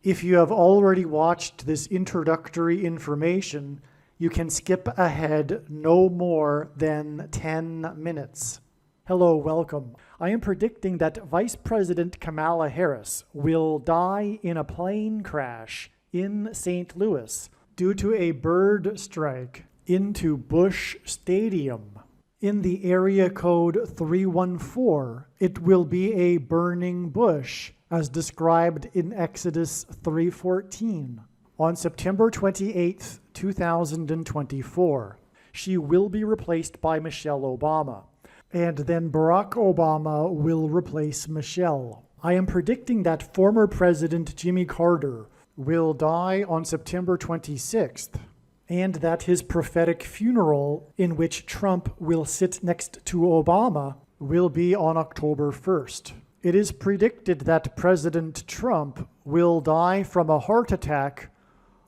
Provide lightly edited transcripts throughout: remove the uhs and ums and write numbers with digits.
If you have already watched this introductory information, you can skip ahead no more than 10 minutes. Hello, welcome. I am predicting that Vice President Kamala Harris will die in a plane crash in St. Louis due to a bird strike into Busch Stadium. In the area code 314, it will be a burning bush, as described in Exodus 3:14. On September 28, 2024, she will be replaced by Michelle Obama, and then Barack Obama will replace Michelle. I am predicting that former President Jimmy Carter will die on September 26th, and that his prophetic funeral, in which Trump will sit next to Obama, will be on October 1st. It is predicted that President Trump will die from a heart attack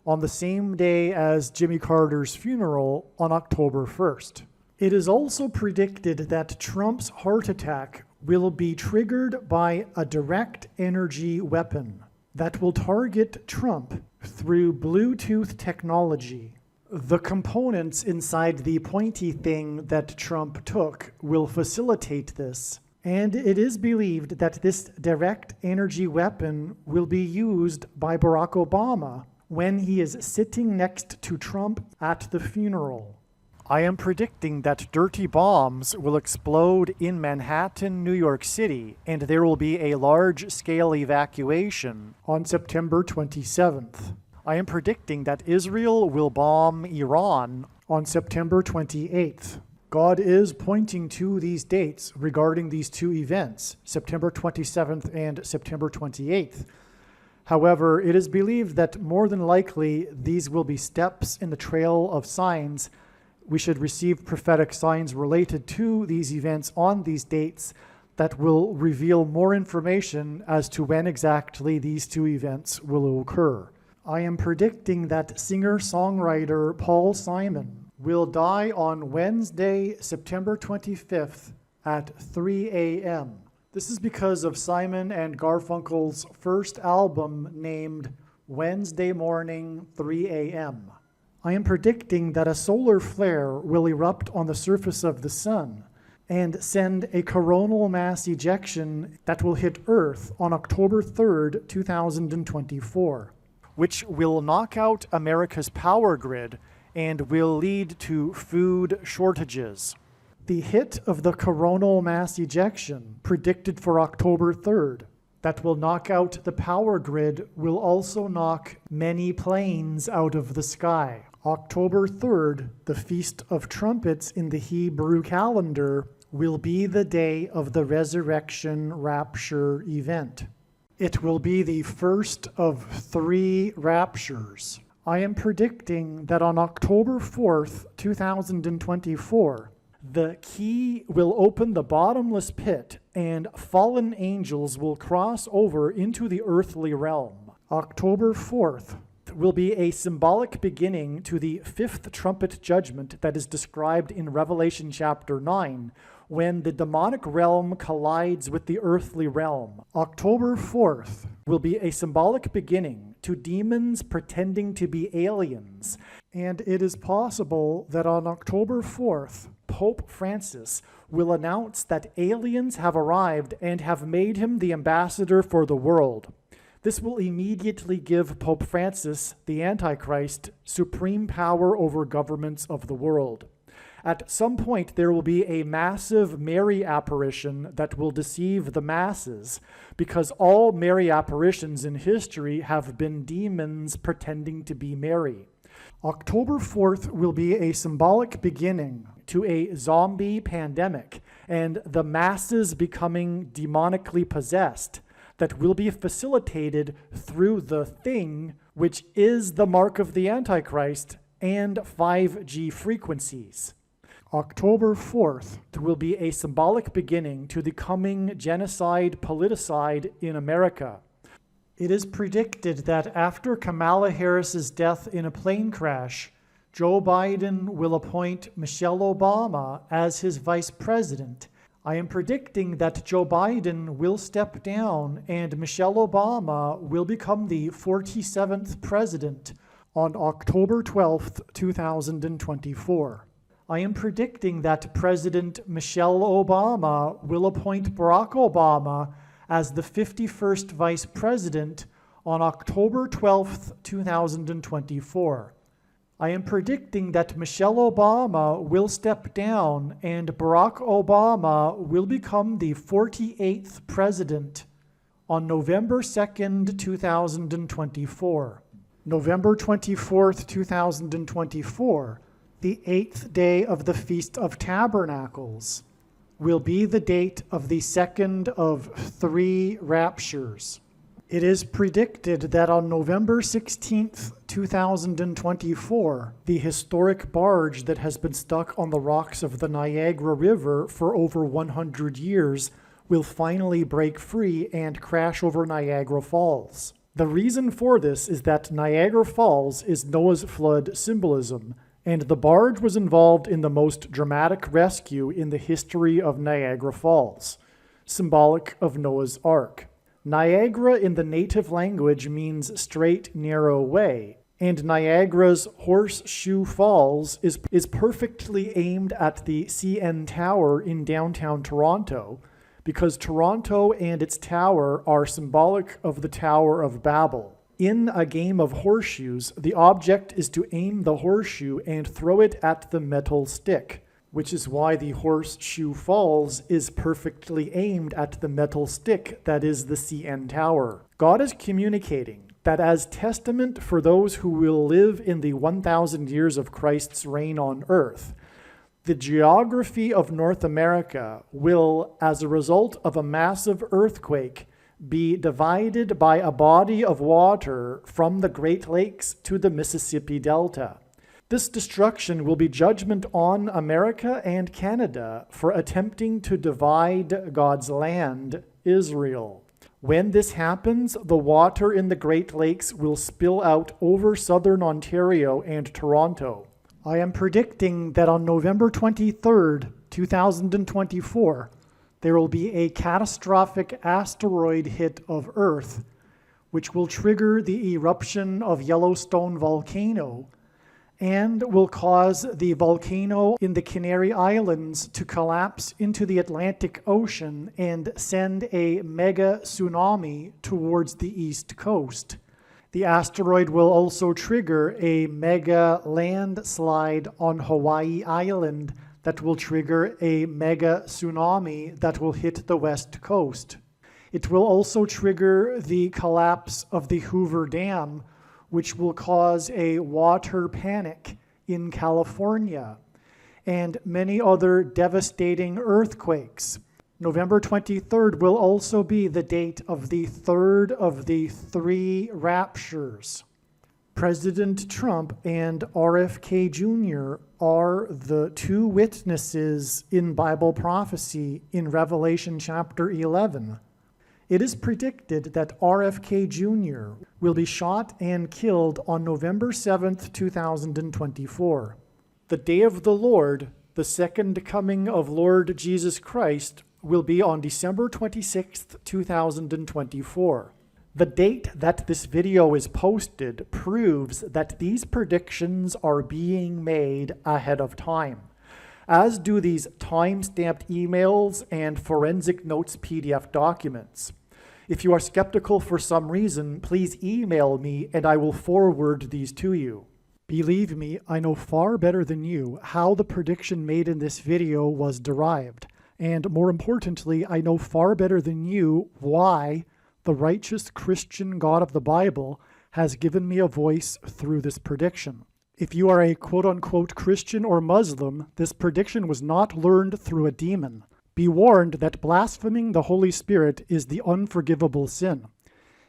on the same day as Jimmy Carter's funeral on October 1st. It is also predicted that Trump's heart attack will be triggered by a direct energy weapon that will target Trump through Bluetooth technology. The components inside the pointy thing that Trump took will facilitate this, and it is believed that this direct energy weapon will be used by Barack Obama when he is sitting next to Trump at the funeral. I am predicting that dirty bombs will explode in Manhattan, New York City, and there will be a large-scale evacuation on September 27th. I am predicting that Israel will bomb Iran on September 28th. God is pointing to these dates regarding these two events, September 27th and September 28th. However, it is believed that more than likely these will be steps in the trail of signs. We should receive prophetic signs related to these events on these dates that will reveal more information as to when exactly these two events will occur. I am predicting that singer-songwriter Paul Simon will die on Wednesday, September 25th at 3 a.m. This is because of Simon and Garfunkel's first album named Wednesday Morning 3 a.m. I am predicting that a solar flare will erupt on the surface of the sun and send a coronal mass ejection that will hit Earth on October 3rd, 2024. Which will knock out America's power grid and will lead to food shortages. The hit of the coronal mass ejection, predicted for October 3rd, that will knock out the power grid, will also knock many planes out of the sky. October 3rd, the Feast of Trumpets in the Hebrew calendar, will be the day of the resurrection rapture event. It will be the first of 3 raptures. I am predicting that on October 4th, 2024, the key will open the bottomless pit and fallen angels will cross over into the earthly realm. October 4th will be a symbolic beginning to the 5th trumpet judgment that is described in Revelation chapter 9, when the demonic realm collides with the earthly realm. October 4th will be a symbolic beginning to demons pretending to be aliens, and it is possible that on October 4th, Pope Francis will announce that aliens have arrived and have made him the ambassador for the world. This will immediately give Pope Francis, the Antichrist, supreme power over governments of the world. At some point, there will be a massive Mary apparition that will deceive the masses, because all Mary apparitions in history have been demons pretending to be Mary. October 4th will be a symbolic beginning to a zombie pandemic and the masses becoming demonically possessed that will be facilitated through the thing, which is the mark of the Antichrist and 5G frequencies. October 4th will be a symbolic beginning to the coming genocide politicide in America. It is predicted that after Kamala Harris's death in a plane crash, Joe Biden will appoint Michelle Obama as his vice president, I am predicting that Joe Biden will step down and Michelle Obama will become the 47th president on October 12th, 2024. I am predicting that President Michelle Obama will appoint Barack Obama as the 51st vice president on October 12th, 2024. I am predicting that Michelle Obama will step down and Barack Obama will become the 48th president on November 2nd, 2024. November 24th, 2024, the 8th day of the Feast of Tabernacles, will be the date of the second of 3 raptures. It is predicted that on November 16th, 2024, the historic barge that has been stuck on the rocks of the Niagara River for over 100 years will finally break free and crash over Niagara Falls. The reason for this is that Niagara Falls is Noah's flood symbolism, and the barge was involved in the most dramatic rescue in the history of Niagara Falls, symbolic of Noah's Ark. Niagara in the native language means straight, narrow way, and Niagara's Horseshoe Falls is perfectly aimed at the CN Tower in downtown Toronto, because Toronto and its tower are symbolic of the Tower of Babel. In a game of horseshoes, the object is to aim the horseshoe and throw it at the metal stick, which is why the Horseshoe Falls is perfectly aimed at the metal stick that is the CN Tower. God is communicating that as testament for those who will live in the 1,000 years of Christ's reign on earth, the geography of North America will, as a result of a massive earthquake, be divided by a body of water from the Great Lakes to the Mississippi Delta. This destruction will be judgment on America and Canada for attempting to divide God's land, Israel. When this happens, the water in the Great Lakes will spill out over southern Ontario and Toronto. I am predicting that on November 23rd, 2024, there will be a catastrophic asteroid hit of Earth, which will trigger the eruption of Yellowstone volcano and will cause the volcano in the Canary Islands to collapse into the Atlantic Ocean and send a mega tsunami towards the east coast. The asteroid will also trigger a mega landslide on Hawaii Island that will trigger a mega tsunami that will hit the west coast. It will also trigger the collapse of the Hoover Dam, which will cause a water panic in California, and many other devastating earthquakes. November 23rd will also be the date of the third of the 3 raptures. President Trump and RFK Jr. are the 2 witnesses in Bible prophecy in Revelation chapter 11. It is predicted that RFK Jr. will be shot and killed on November 7th, 2024. The day of the Lord, the second coming of Lord Jesus Christ, will be on December 26th, 2024. The date that this video is posted proves that these predictions are being made ahead of time, as do these time-stamped emails and forensic notes PDF documents. If you are skeptical for some reason, please email me and I will forward these to you. Believe me, I know far better than you how the prediction made in this video was derived. And more importantly, I know far better than you why the righteous Christian God of the Bible has given me a voice through this prediction. If you are a quote-unquote Christian or Muslim, this prediction was not learned through a demon. Be warned that blaspheming the Holy Spirit is the unforgivable sin.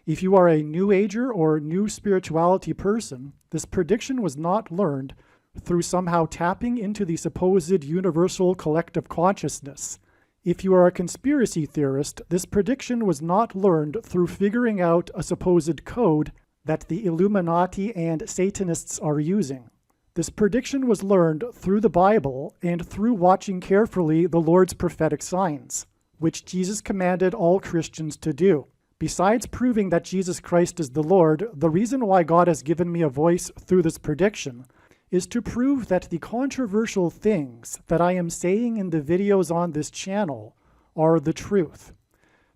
If you are a New Ager or New Spirituality person, this prediction was not learned through somehow tapping into the supposed universal collective consciousness. If you are a conspiracy theorist, this prediction was not learned through figuring out a supposed code that the Illuminati and Satanists are using. This prediction was learned through the Bible and through watching carefully the Lord's prophetic signs, which Jesus commanded all Christians to do. Besides proving that Jesus Christ is the Lord, the reason why God has given me a voice through this prediction is to prove that the controversial things that I am saying in the videos on this channel are the truth.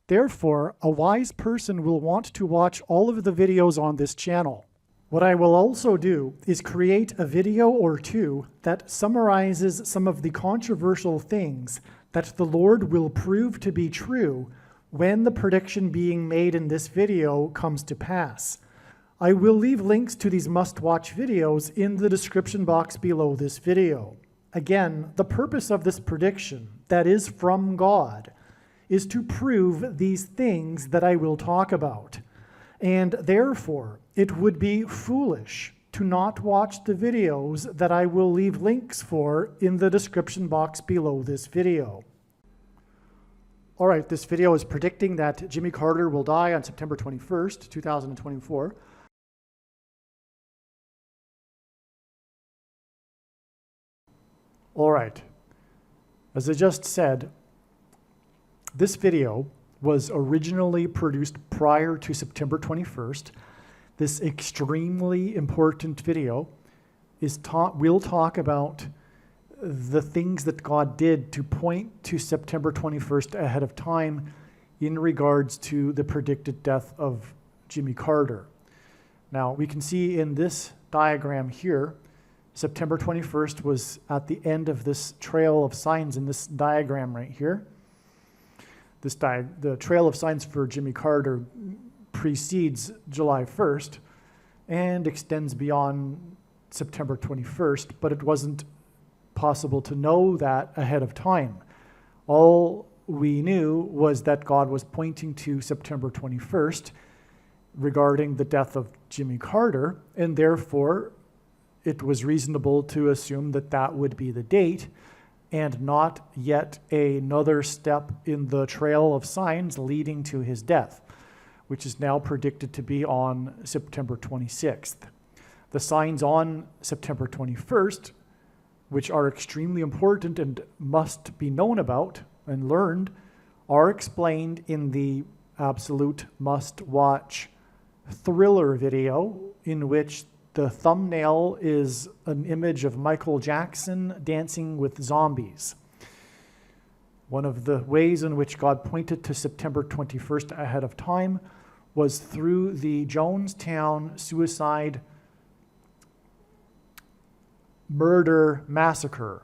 Therefore, a wise person will want to watch all of the videos on this channel. What I will also do is create a video or two that summarizes some of the controversial things that the Lord will prove to be true when the prediction being made in this video comes to pass. I will leave links to these must-watch videos in the description box below this video. Again, the purpose of this prediction, that is from God, is to prove these things that I will talk about. And therefore, it would be foolish to not watch the videos that I will leave links for in the description box below this video. All right, this video is predicting that Jimmy Carter will die on September 21st, 2024. All right, as I just said, this video was originally produced prior to September 21st. This extremely important video will talk about the things that God did to point to September 21st ahead of time in regards to the predicted death of Jimmy Carter. Now, we can see in this diagram here, September 21st was at the end of this trail of signs in this diagram right here. The trail of signs for Jimmy Carter precedes July 1st and extends beyond September 21st, but it wasn't possible to know that ahead of time. All we knew was that God was pointing to September 21st regarding the death of Jimmy Carter, and therefore it was reasonable to assume that that would be the date and not yet another step in the trail of signs leading to his death, which is now predicted to be on September 26th. The signs on September 21st, which are extremely important and must be known about and learned, are explained in the absolute must-watch Thriller video, in which the thumbnail is an image of Michael Jackson dancing with zombies. One of the ways in which God pointed to September 21st ahead of time was through the Jonestown suicide murder massacre,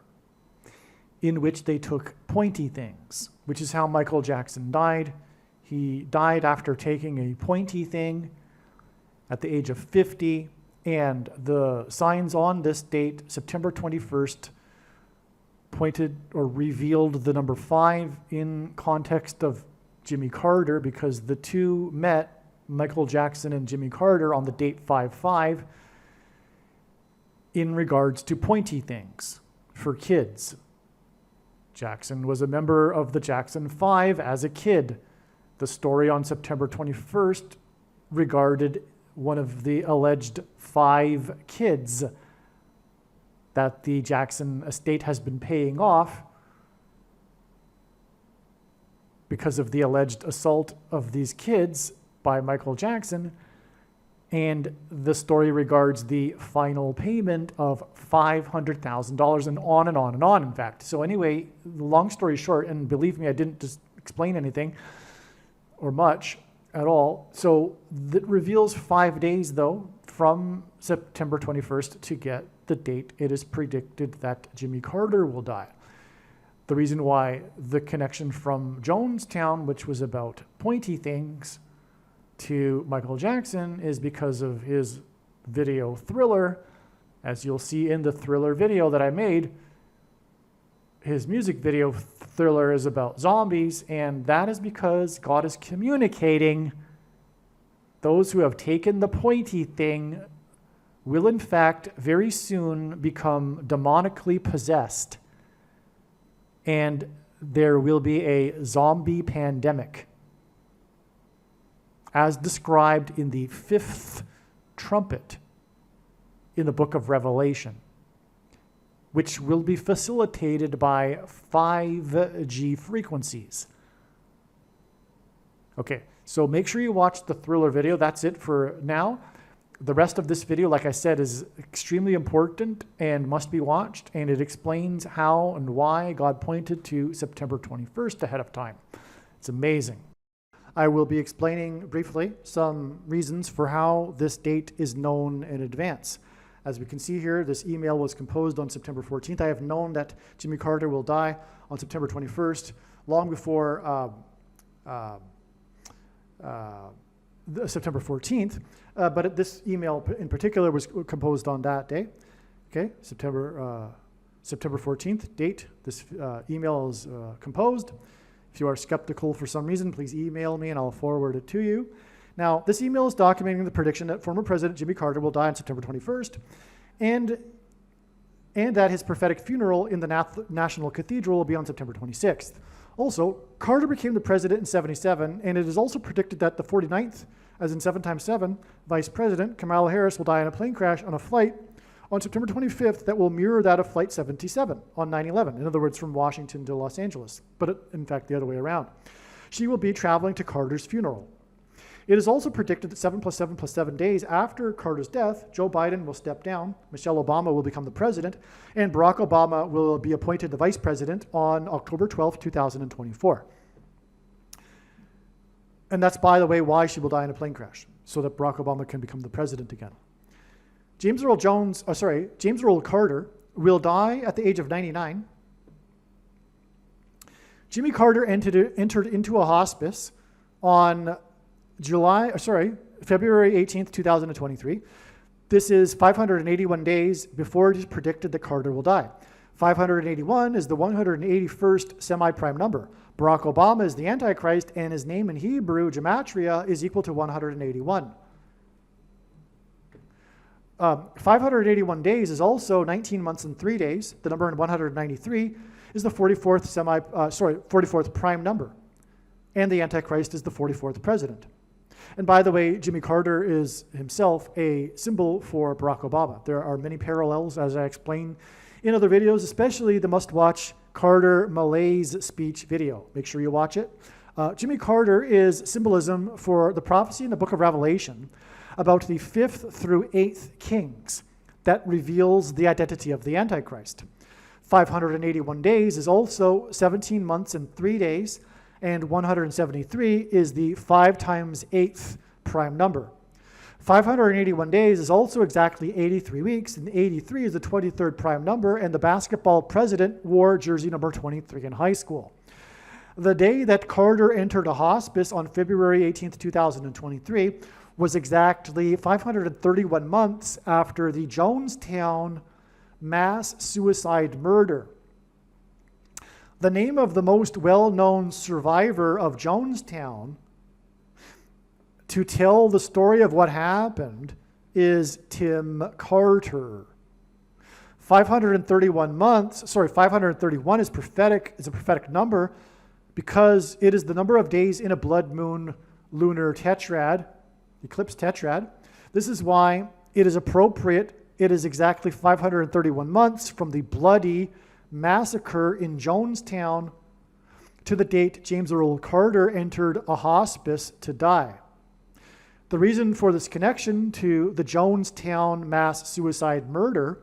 in which they took pointy things, which is how Michael Jackson died. He died after taking a pointy thing at the age of 50. And the signs on this date, September 21st, pointed or revealed the number 5 in context of Jimmy Carter, because the two met, Michael Jackson and Jimmy Carter, on the date 5/5 in regards to pointy things for kids. Jackson was a member of the Jackson 5 as a kid. The story on September 21st regarded one of the alleged 5 kids that the Jackson estate has been paying off because of the alleged assault of these kids by Michael Jackson. And the story regards the final payment of $500,000 and on and on and on, in fact. So anyway, long story short, and believe me, I didn't just explain anything or much at all. So that reveals 5 days, though, from September 21st to get the date it is predicted that Jimmy Carter will die. The reason why the connection from Jonestown, which was about pointy things, to Michael Jackson is because of his video Thriller. As you'll see in the Thriller video that I made, his music video Thriller is about zombies, and that is because God is communicating those who have taken the pointy thing will in fact very soon become demonically possessed, and there will be a zombie pandemic, as described in the 5th trumpet in the book of Revelation. which will be facilitated by 5G frequencies. Okay, so make sure you watch the Thriller video. That's it for now. The rest of this video, like I said, is extremely important and must be watched, and it explains how and why God pointed to September 21st ahead of time. It's amazing. I will be explaining briefly some reasons for how this date is known in advance. As we can see here, this email was composed on September 14th. I have known that Jimmy Carter will die on September 21st, long before September 14th, but this email in particular was composed on that day. Okay, September 14th date. This email is composed. If you are skeptical for some reason, please email me and I'll forward it to you. Now, this email is documenting the prediction that former President Jimmy Carter will die on September 21st, and that his prophetic funeral in the National Cathedral will be on September 26th. Also, Carter became the president in 1977, and it is also predicted that the 49th, as in 7 times 7, Vice President Kamala Harris will die in a plane crash on a flight on September 25th that will mirror that of Flight 77 on 9/11, in other words, from Washington to Los Angeles, but in fact the other way around. She will be traveling to Carter's funeral. It is also predicted that 7 + 7 + 7 days after Carter's death, Joe Biden will step down, Michelle Obama will become the president, and Barack Obama will be appointed the vice president on October 12, 2024. And that's, by the way, why she will die in a plane crash, so that Barack Obama can become the president again. James Earl Carter will die at the age of 99. Jimmy Carter entered into a hospice on February 18th, 2023. This is 581 days before it is predicted that Carter will die. 581 is the 181st semi-prime number. Barack Obama is the Antichrist, and his name in Hebrew, Gematria, is equal to 181. 581 days is also 19 months and 3 days. The number in 193 is the 44th prime number. And the Antichrist is the 44th president. And by the way, Jimmy Carter is himself a symbol for Barack Obama. There are many parallels, as I explained in other videos, especially the must-watch Carter Malaise speech video. Make sure you watch it. Jimmy Carter is symbolism for the prophecy in the book of Revelation about the 5th through 8th kings that reveals the identity of the Antichrist. 581 days is also 17 months and 3 days, and 173 is the 5 times 8th prime number. 581 days is also exactly 83 weeks, and 83 is the 23rd prime number, and the basketball president wore jersey number 23 in high school. The day that Carter entered a hospice on February 18th, 2023 was exactly 531 months after the Jonestown mass suicide murder. The name of the most well-known survivor of Jonestown to tell the story of what happened is Tim Carter. 531 is prophetic, is a prophetic number because it is the number of days in a blood moon lunar tetrad, eclipse tetrad. This is why it is appropriate. It is exactly 531 months from the bloody massacre in Jonestown to the date James Earl Carter entered a hospice to die. The reason for this connection to the Jonestown mass suicide murder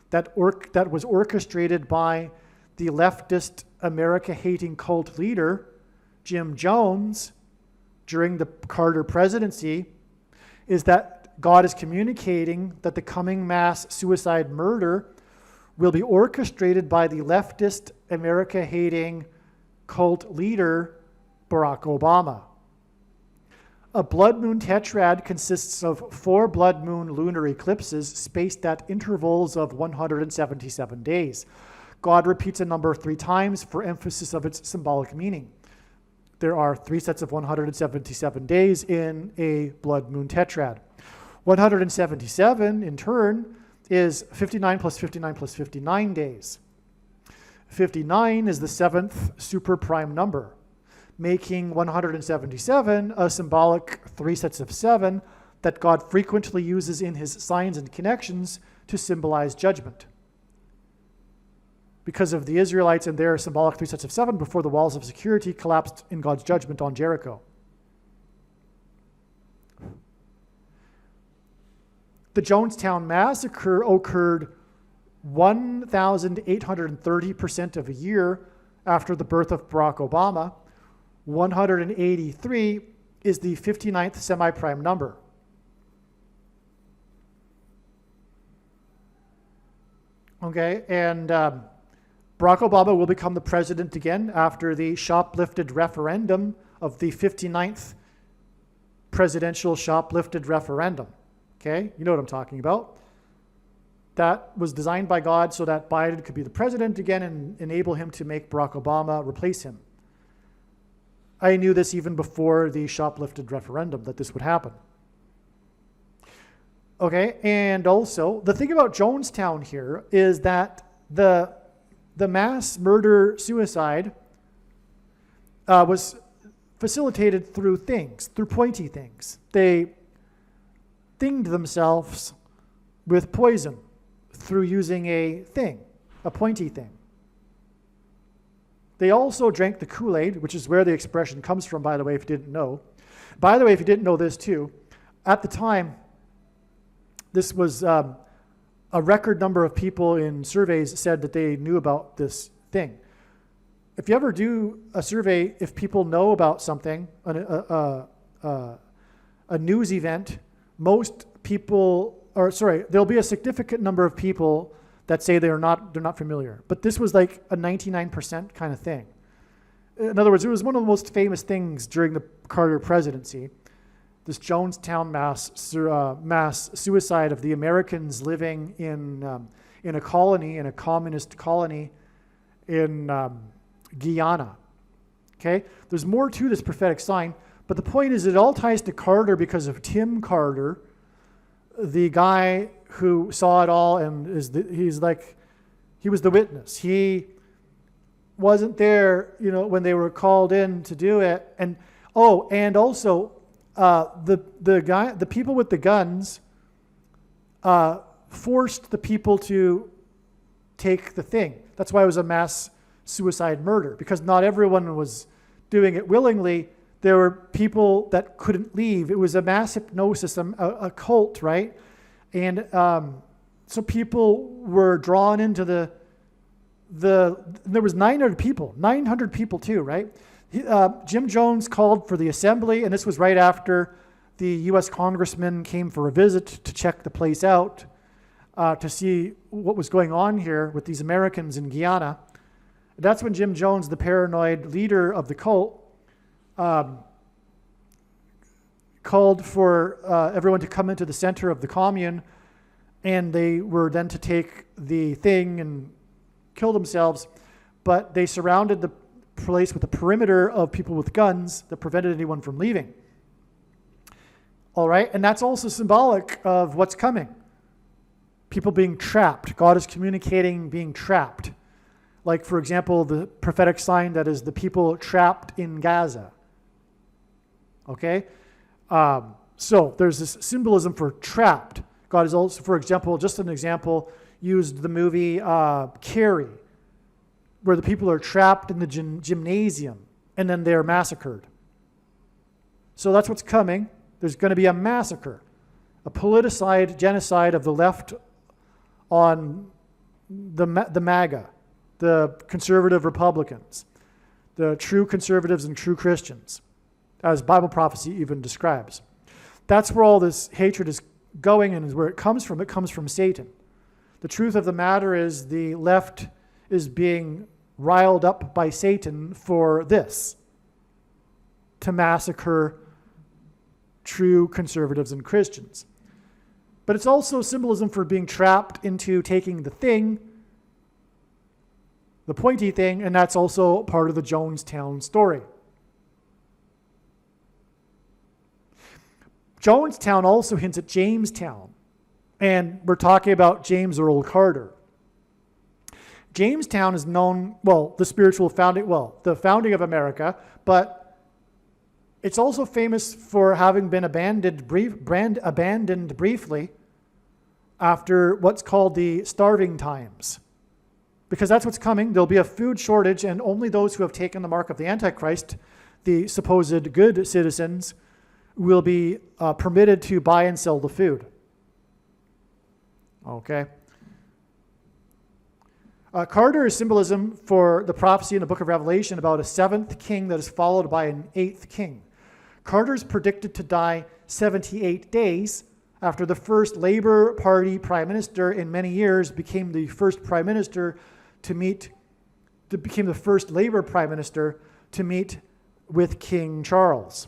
that was orchestrated by the leftist America-hating cult leader, Jim Jones, during the Carter presidency, is that God is communicating that the coming mass suicide murder will be orchestrated by the leftist America-hating cult leader, Barack Obama. A blood moon tetrad consists of 4 blood moon lunar eclipses spaced at intervals of 177 days. God repeats a number 3 times for emphasis of its symbolic meaning. There are 3 sets of 177 days in a blood moon tetrad. 177, in turn, is 59 plus 59 plus 59 days. 59 is the 7th super prime number, making 177 a symbolic 3 sets of 7 that God frequently uses in his signs and connections to symbolize judgment. because of the Israelites and their symbolic 3 sets of 7 before the walls of security collapsed in God's judgment on Jericho. The Jonestown Massacre occurred 1,830% of a year after the birth of Barack Obama. 183 is the 59th semi-prime number. Okay, and Barack Obama will become the president again after the shoplifted referendum of the 59th presidential shoplifted referendum. Okay, you know what I'm talking about. That was designed by God so that Biden could be the president again and enable him to make Barack Obama replace him. I knew this even before the shoplifted referendum, that this would happen. Okay, and also, the thing about Jonestown here is that the mass murder suicide was facilitated through pointy things. They thinged themselves with poison through using a pointy thing. They also drank the Kool-Aid, which is where the expression comes from, by the way, if you didn't know. By the way, if you didn't know this too, at the time, this was a record number of people in surveys said that they knew about this thing. If you ever do a survey, if people know about something, a news event, most people, there'll be a significant number of people that say they're not familiar. But this was like a 99% kind of thing. In other words, it was one of the most famous things during the Carter presidency. This Jonestown mass suicide of the Americans living in a colony, in a communist colony in Guyana. Okay, there's more to this prophetic sign, but the point is it all ties to Carter because of Tim Carter, the guy who saw it all, and he was the witness. He wasn't there, when they were called in to do it, and also. The people with the guns forced the people to take the thing. That's why it was a mass suicide murder, because not everyone was doing it willingly. There were people that couldn't leave. It was a mass hypnosis, a cult, right? And so people were drawn into there was 900 people too, right? Jim Jones called for the assembly, and this was right after the U.S. congressman came for a visit to check the place out, to see what was going on here with these Americans in Guyana. That's when Jim Jones, the paranoid leader of the cult, called for everyone to come into the center of the commune, and they were then to take the thing and kill themselves, but they surrounded the place with a perimeter of people with guns that prevented anyone from leaving. All right, and that's also symbolic of what's coming. People being trapped. God is communicating being trapped. Like, for example, the prophetic sign that is the people trapped in Gaza. Okay? So there's this symbolism for trapped. God is also, for example, just an example, used the movie Carrie, where the people are trapped in the gymnasium and then they're massacred. So that's what's coming. There's going to be a massacre, a politicized genocide of the left on the MAGA, the conservative Republicans, the true conservatives and true Christians, as Bible prophecy even describes. That's where all this hatred is going, and is where it comes from. It comes from Satan. The truth of the matter is the left is being riled up by Satan for this, to massacre true conservatives and Christians. But it's also symbolism for being trapped into taking the thing, the pointy thing, and that's also part of the Jonestown story. Jonestown also hints at Jamestown, and we're talking about James Earl Carter. Jamestown is known, the spiritual founding, the founding of America, but it's also famous for having been abandoned briefly after what's called the starving times. because that's what's coming. There'll be a food shortage, and only those who have taken the mark of the Antichrist, the supposed good citizens, will be permitted to buy and sell the food. Okay. Carter is symbolism for the prophecy in the book of Revelation about a seventh king that is followed by an eighth king. Carter is predicted to die 78 days after the first Labour Party prime minister in many years became the first prime minister became the first Labour prime minister to meet with King Charles.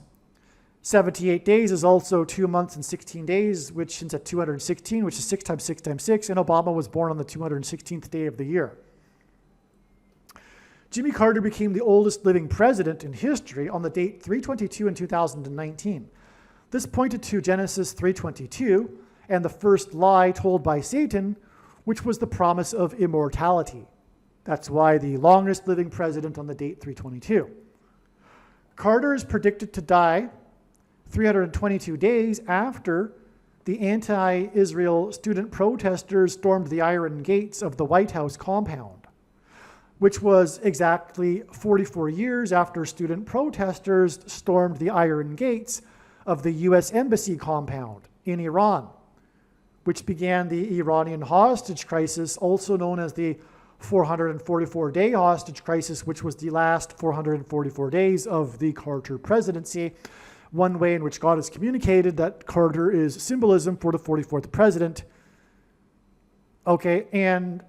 78 days is also 2 months and 16 days, which hints at 216, which is 6 times 6 times 6, and Obama was born on the 216th day of the year. Jimmy Carter became the oldest living president in history on the date 3/22 in 2019. This pointed to Genesis 3:22 and the first lie told by Satan, which was the promise of immortality. That's why the longest living president on the date 3/22. Carter is predicted to die 322 days after the anti-Israel student protesters stormed the iron gates of the White House compound, which was exactly 44 years after student protesters stormed the iron gates of the U.S. Embassy compound in Iran, which began the Iranian hostage crisis, also known as the 444-day hostage crisis, which was the last 444 days of the Carter presidency. One way in which God has communicated that Carter is symbolism for the 44th president. Okay, and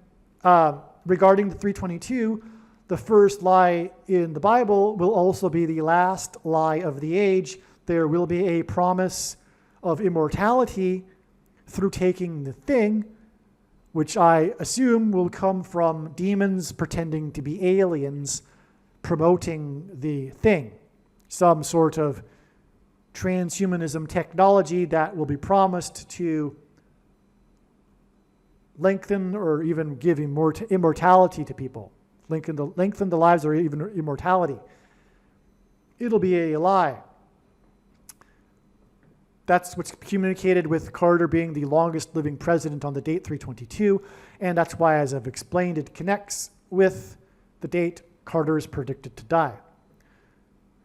regarding the 322, the first lie in the Bible will also be the last lie of the age. There will be a promise of immortality through taking the thing, which I assume will come from demons pretending to be aliens promoting the thing. Some sort of transhumanism technology that will be promised to lengthen or even give immortality to people. Lengthen the lives or even immortality. It'll be a lie. That's what's communicated with Carter being the longest living president on the date 3/22, and that's why, as I've explained, it connects with the date Carter is predicted to die.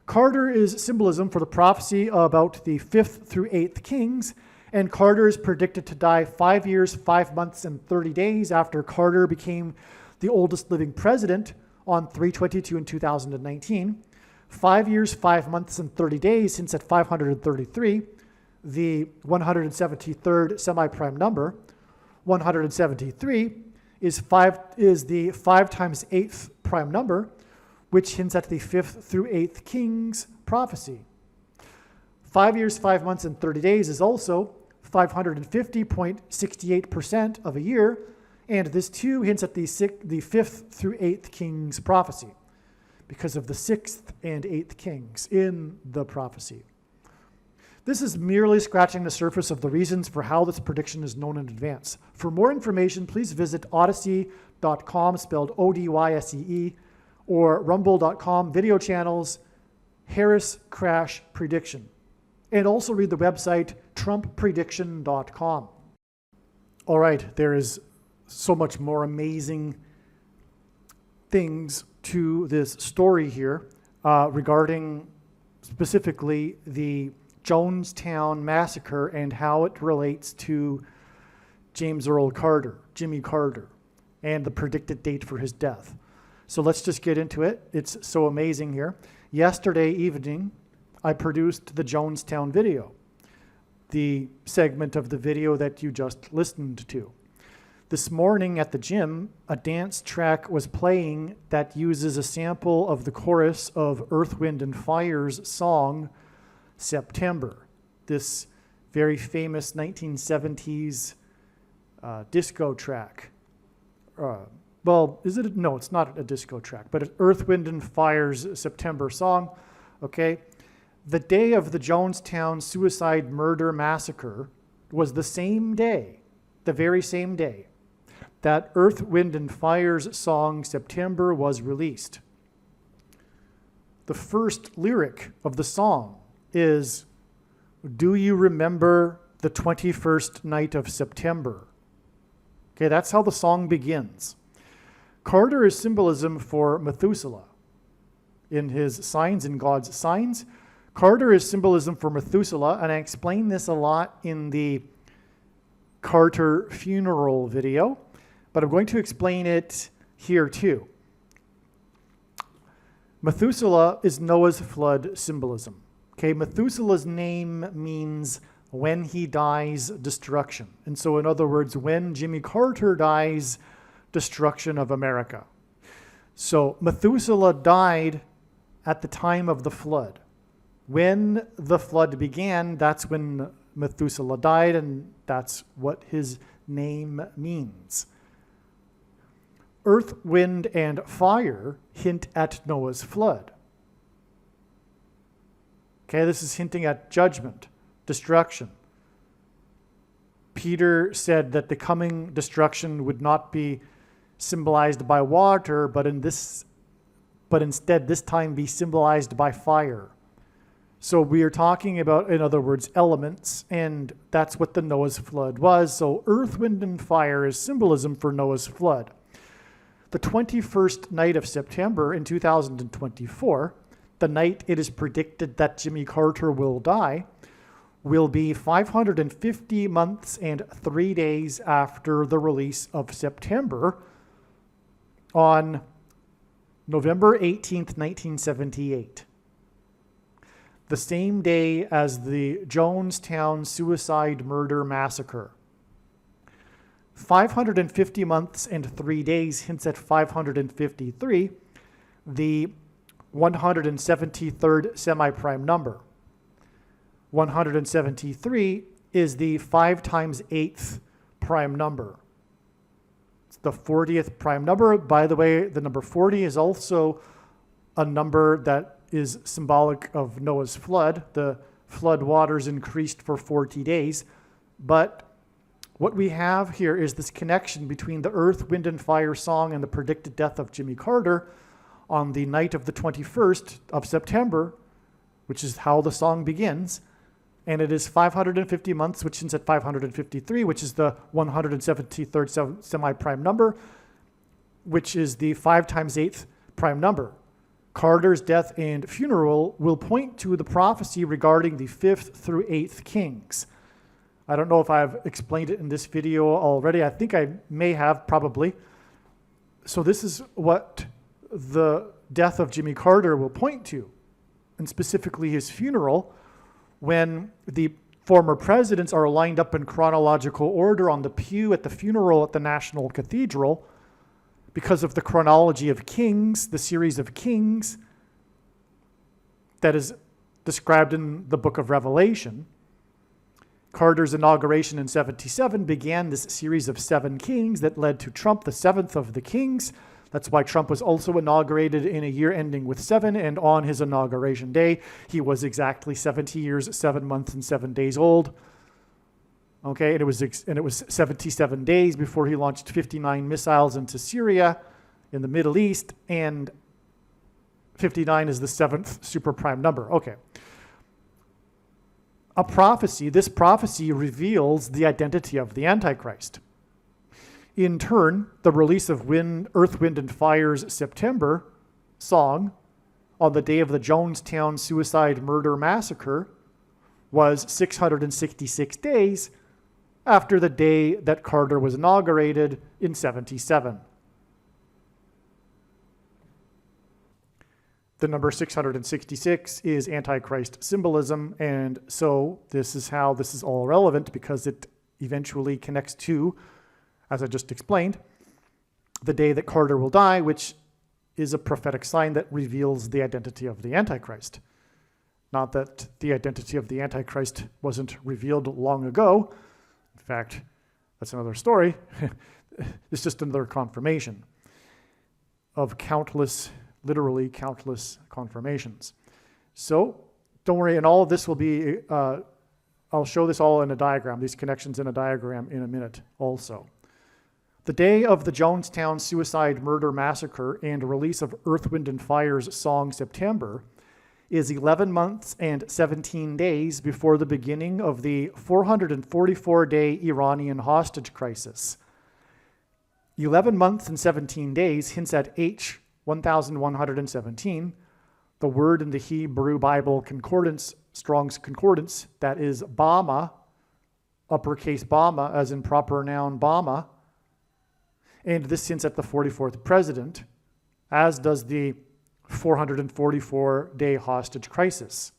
Carter is symbolism for the prophecy about the 5th through 8th kings, and Carter is predicted to die 5 years, 5 months, and 30 days after Carter became the oldest living president on 3/22 in 2019. 5 years, 5 months, and 30 days since at 533, the 173rd semi-prime number. 173 is the 5 times 8th prime number, which hints at the 5th through 8th king's prophecy. 5 years, 5 months, and 30 days is also 550.68% of a year, and this too hints at the 5th through 8th king's prophecy because of the 6th and 8th kings in the prophecy. This is merely scratching the surface of the reasons for how this prediction is known in advance. For more information, please visit odyssey.com, spelled O-D-Y-S-E-E, or rumble.com video channels, Harris Crash Prediction. And also read the website trumpprediction.com. All right, there is so much more amazing things to this story here regarding specifically the Jonestown Massacre and how it relates to James Earl Carter, Jimmy Carter, and the predicted date for his death. So let's just get into it. It's so amazing here. Yesterday evening, I produced the Jonestown video, the segment of the video that you just listened to. This morning at the gym, a dance track was playing that uses a sample of the chorus of Earth, Wind, and Fire's song, September. This very famous 1970s disco track. Well, is it? No, it's not a disco track, but it's Earth, Wind, and Fire's September song. Okay. The day of the Jonestown suicide murder massacre was the same day, the very same day, that Earth, Wind, and Fire's song September was released. The first lyric of the song is, "Do you remember the 21st night of September?" Okay, that's how the song begins. Carter is symbolism for Methuselah. In his Signs in God's Signs, Carter is symbolism for Methuselah, and I explain this a lot in the Carter funeral video, but I'm going to explain it here too. Methuselah is Noah's flood symbolism. Okay, Methuselah's name means when he dies, destruction. And so in other words, when Jimmy Carter dies, destruction of America. So Methuselah died at the time of the flood. When the flood began, that's when Methuselah died, and that's what his name means. Earth, wind, and fire hint at Noah's flood. Okay, this is hinting at judgment, destruction. Peter said that the coming destruction would not be symbolized by water, but instead this time be symbolized by fire. So we are talking about, in other words, elements, and that's what the Noah's flood was. So earth, wind, and fire is symbolism for Noah's flood. The 21st night of September in 2024, the night it is predicted that Jimmy Carter will die, will be 550 months and 3 days after the release of September on November 18th, 1978. The same day as the Jonestown suicide murder massacre. 550 months and 3 days hints at 553, the 173rd semi-prime number. 173 is the 5 times 8th prime number. It's the 40th prime number. By the way, the number 40 is also a number that is symbolic of Noah's flood. The flood waters increased for 40 days. But what we have here is this connection between the Earth, Wind, and Fire song and the predicted death of Jimmy Carter on the night of the 21st of September, which is how the song begins. And it is 550 months, which ends at 553, which is the 173rd semi-prime number, which is the 5 times 8th prime number. Carter's death and funeral will point to the prophecy regarding the 5th through 8th kings. I don't know if I've explained it in this video already. I think I may have, probably. So this is what the death of Jimmy Carter will point to, and specifically his funeral, when the former presidents are lined up in chronological order on the pew at the funeral at the National Cathedral because of the chronology of kings, the series of kings that is described in the book of Revelation. Carter's inauguration in 77 began this series of 7 kings that led to Trump, the 7th of the kings. That's why Trump was also inaugurated in a year ending with 7, and on his inauguration day, he was exactly 70 years, 7 months, and 7 days old. Okay, and it was 77 days before he launched 59 missiles into Syria in the Middle East, and 59 is the 7th super prime number. Okay. This prophecy reveals the identity of the Antichrist. In turn, the release of Earth, Wind, and Fire's September song on the day of the Jonestown suicide murder massacre was 666 days after the day that Carter was inaugurated in 77. The number 666 is Antichrist symbolism, and so this is how this is all relevant, because it eventually connects to, as I just explained, the day that Carter will die, which is a prophetic sign that reveals the identity of the Antichrist. Not that the identity of the Antichrist wasn't revealed long ago. In fact, that's another story. It's just another confirmation of literally countless confirmations. So don't worry, and all of this will be, I'll show this all in a diagram, these connections in a diagram in a minute also. The day of the Jonestown suicide murder massacre and release of Earth, Wind, and Fire's song September is 11 months and 17 days before the beginning of the 444-day Iranian hostage crisis. 11 months and 17 days hints at H 1117, the word in the Hebrew Bible concordance, Strong's Concordance, that is Bama, uppercase Bama, as in proper noun Bama. And this hints at the 44th president, as does the 444-day hostage crisis.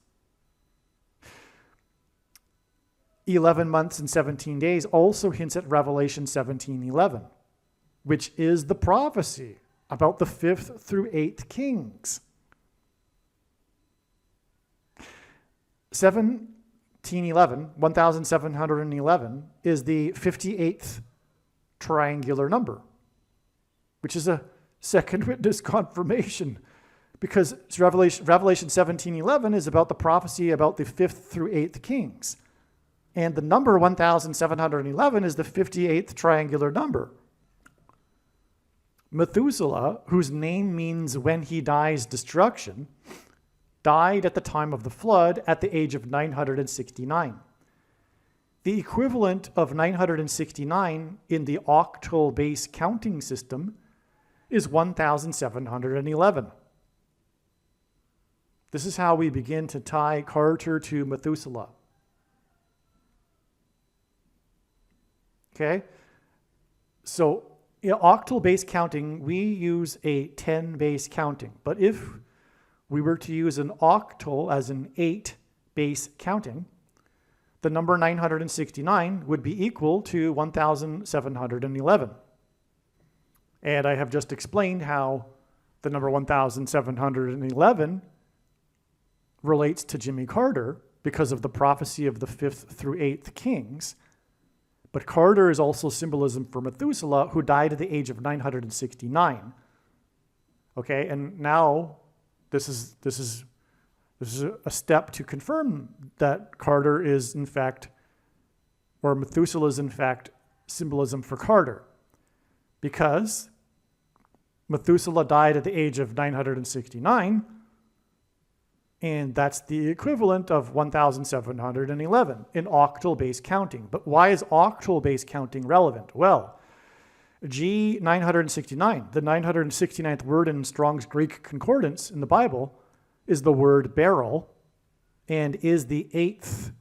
11 months and 17 days also hints at Revelation 17:11, which is the prophecy about the 5th through 8th kings. 1711 is the 58th triangular number, which is a second witness confirmation, because Revelation 17:11 is about the prophecy about the 5th through 8th kings. And the number 1711 is the 58th triangular number. Methuselah, whose name means when he dies destruction, died at the time of the flood at the age of 969. The equivalent of 969 in the octal base counting system is 1711. This is how we begin to tie Carter to Methuselah. Okay? So in octal base counting, we use a 10 base counting. But if we were to use an octal as an 8 base counting, the number 969 would be equal to 1711. And I have just explained how the number 1711 relates to Jimmy Carter because of the prophecy of the 5th through 8th kings. But Carter is also symbolism for Methuselah, who died at the age of 969. Okay, and now this is a step to confirm that Carter is in fact, or Methuselah is in fact, symbolism for Carter, because Methuselah died at the age of 969, and that's the equivalent of 1711 in octal base counting. But why is octal base counting relevant? Well, G969, the 969th word in Strong's Greek Concordance in the Bible, is the word beryl, and is the 8th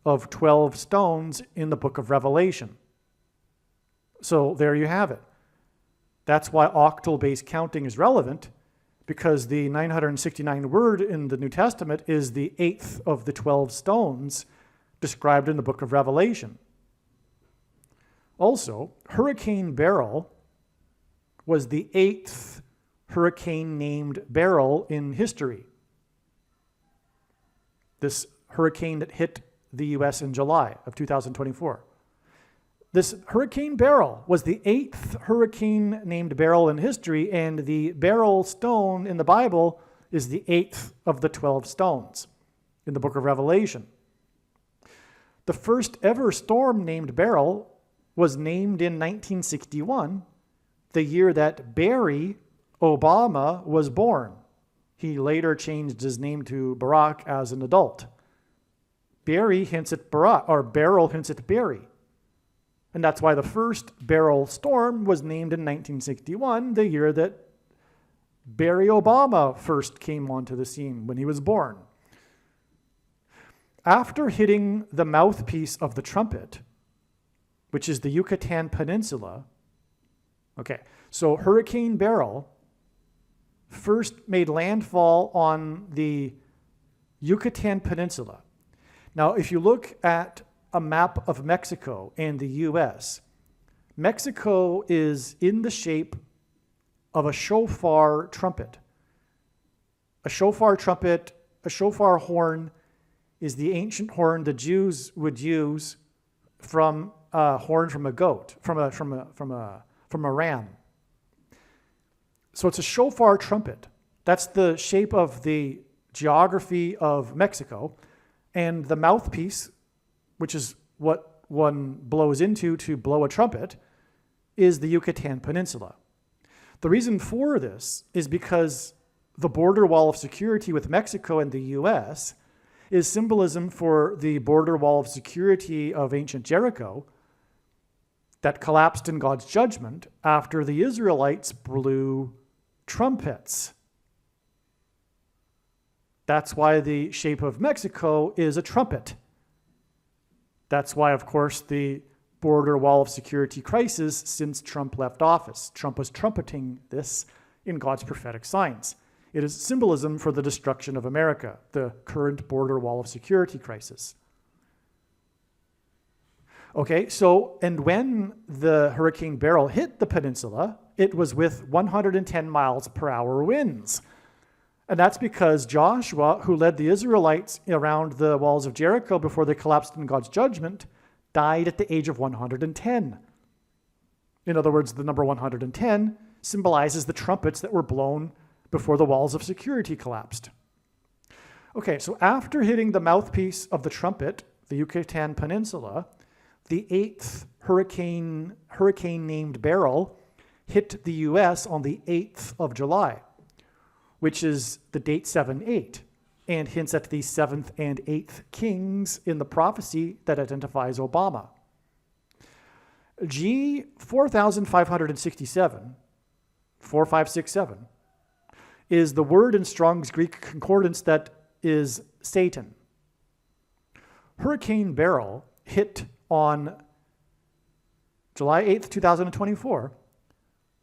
of 12 stones in the book of Revelation. So there you have it. That's why octal base counting is relevant, because the 969 word in the New Testament is the 8th of the 12 stones described in the book of Revelation. Also, Hurricane Beryl was the 8th hurricane named Beryl in history. This hurricane that hit the U.S. in July of 2024. This Hurricane Beryl was the 8th hurricane named Beryl in history, and the beryl stone in the Bible is the 8th of the 12 stones in the book of Revelation. The first ever storm named Beryl was named in 1961, the year that Barry Obama was born. He later changed his name to Barack as an adult. Barry hints at Barack, or Beryl hints at Barry. And that's why the first beryl storm was named in 1961, the year that Barry Obama first came onto the scene when he was born. After hitting the mouthpiece of the trumpet, which is the Yucatan Peninsula, okay, so Hurricane Beryl first made landfall on the Yucatan Peninsula. Now, if you look at a map of Mexico and the U.S., Mexico is in the shape of a shofar trumpet. A shofar trumpet, a shofar horn, is the ancient horn the Jews would use from a horn from a goat, from a ram. So it's a shofar trumpet. That's the shape of the geography of Mexico, and the mouthpiece, which is what one blows into to blow a trumpet, is the Yucatan Peninsula. The reason for this is because the border wall of security with Mexico and the U.S. is symbolism for the border wall of security of ancient Jericho, that collapsed in God's judgment after the Israelites blew trumpets. That's why the shape of Mexico is a trumpet. That's why, of course, the border wall of security crisis since Trump left office. Trump was trumpeting this in God's prophetic signs. It is symbolism for the destruction of America, the current border wall of security crisis. Okay, so, and when the Hurricane Beryl hit the peninsula, it was with 110 miles per hour winds. And that's because Joshua, who led the Israelites around the walls of Jericho before they collapsed in God's judgment, died at the age of 110. In other words, the number 110 symbolizes the trumpets that were blown before the walls of security collapsed. Okay, so after hitting the mouthpiece of the trumpet, the Yucatan Peninsula, the eighth hurricane named Beryl hit the U.S. on the 8th of July, which is the date 7-8, and hints at the 7th and 8th kings in the prophecy that identifies Obama. G 4567, 4567, is the word in Strong's Greek Concordance that is Satan. Hurricane Beryl hit on July 8th, 2024,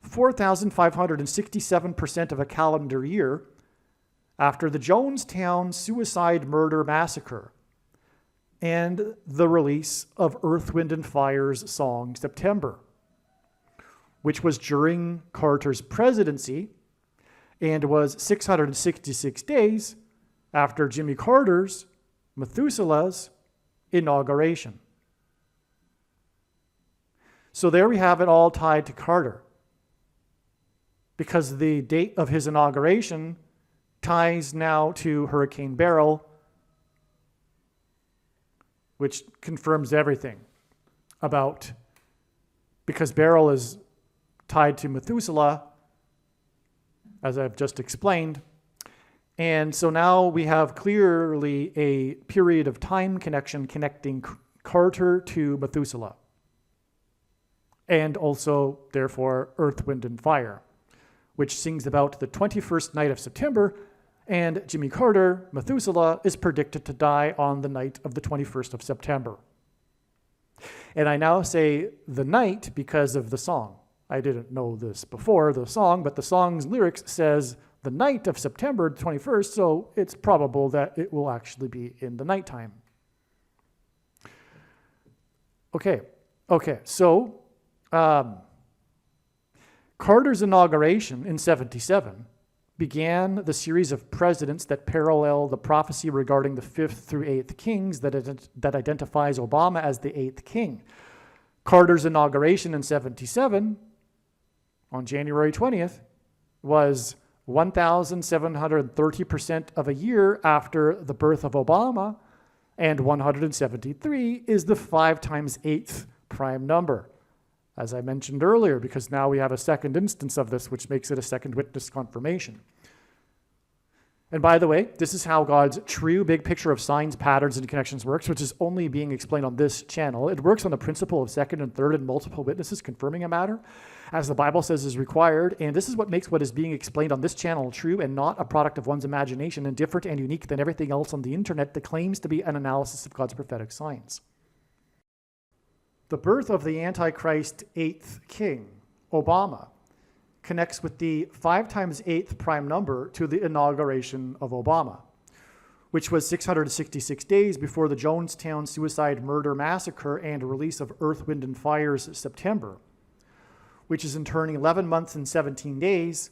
4,567% of a calendar year after the Jonestown suicide murder massacre and the release of Earth, Wind, and Fire's song September, which was during Carter's presidency and was 666 days after Jimmy Carter's, Methuselah's, inauguration. So there we have it all tied to Carter, because the date of his inauguration ties now to Hurricane Beryl, which confirms everything about, because Beryl is tied to Methuselah, as I've just explained. And so now we have clearly a period of time connection connecting Carter to Methuselah, and also, therefore, Earth, Wind, and Fire, which sings about the 21st night of September, and Jimmy Carter, Methuselah, is predicted to die on the night of the 21st of September. And I now say the night because of the song. I didn't know this before the song, but the song's lyrics says the night of September 21st, so it's probable that it will actually be in the nighttime. Okay, so Carter's inauguration in 77 began the series of presidents that parallel the prophecy regarding the 5th through 8th kings that identifies Obama as the 8th king. Carter's inauguration in 77, on January 20th, was 1,730% of a year after the birth of Obama, and 173 is the 5 times 8th prime number, as I mentioned earlier, because now we have a second instance of this, which makes it a second witness confirmation. And by the way, this is how God's true big picture of signs, patterns, and connections works, which is only being explained on this channel. It works on the principle of second and third and multiple witnesses confirming a matter, as the Bible says is required. And this is what makes what is being explained on this channel true and not a product of one's imagination and different and unique than everything else on the internet that claims to be an analysis of God's prophetic signs. The birth of the Antichrist 8th king, Obama, connects with the 5 times 8th prime number to the inauguration of Obama, which was 666 days before the Jonestown suicide murder massacre and release of Earth, Wind, and Fire's September, which is in turn 11 months and 17 days,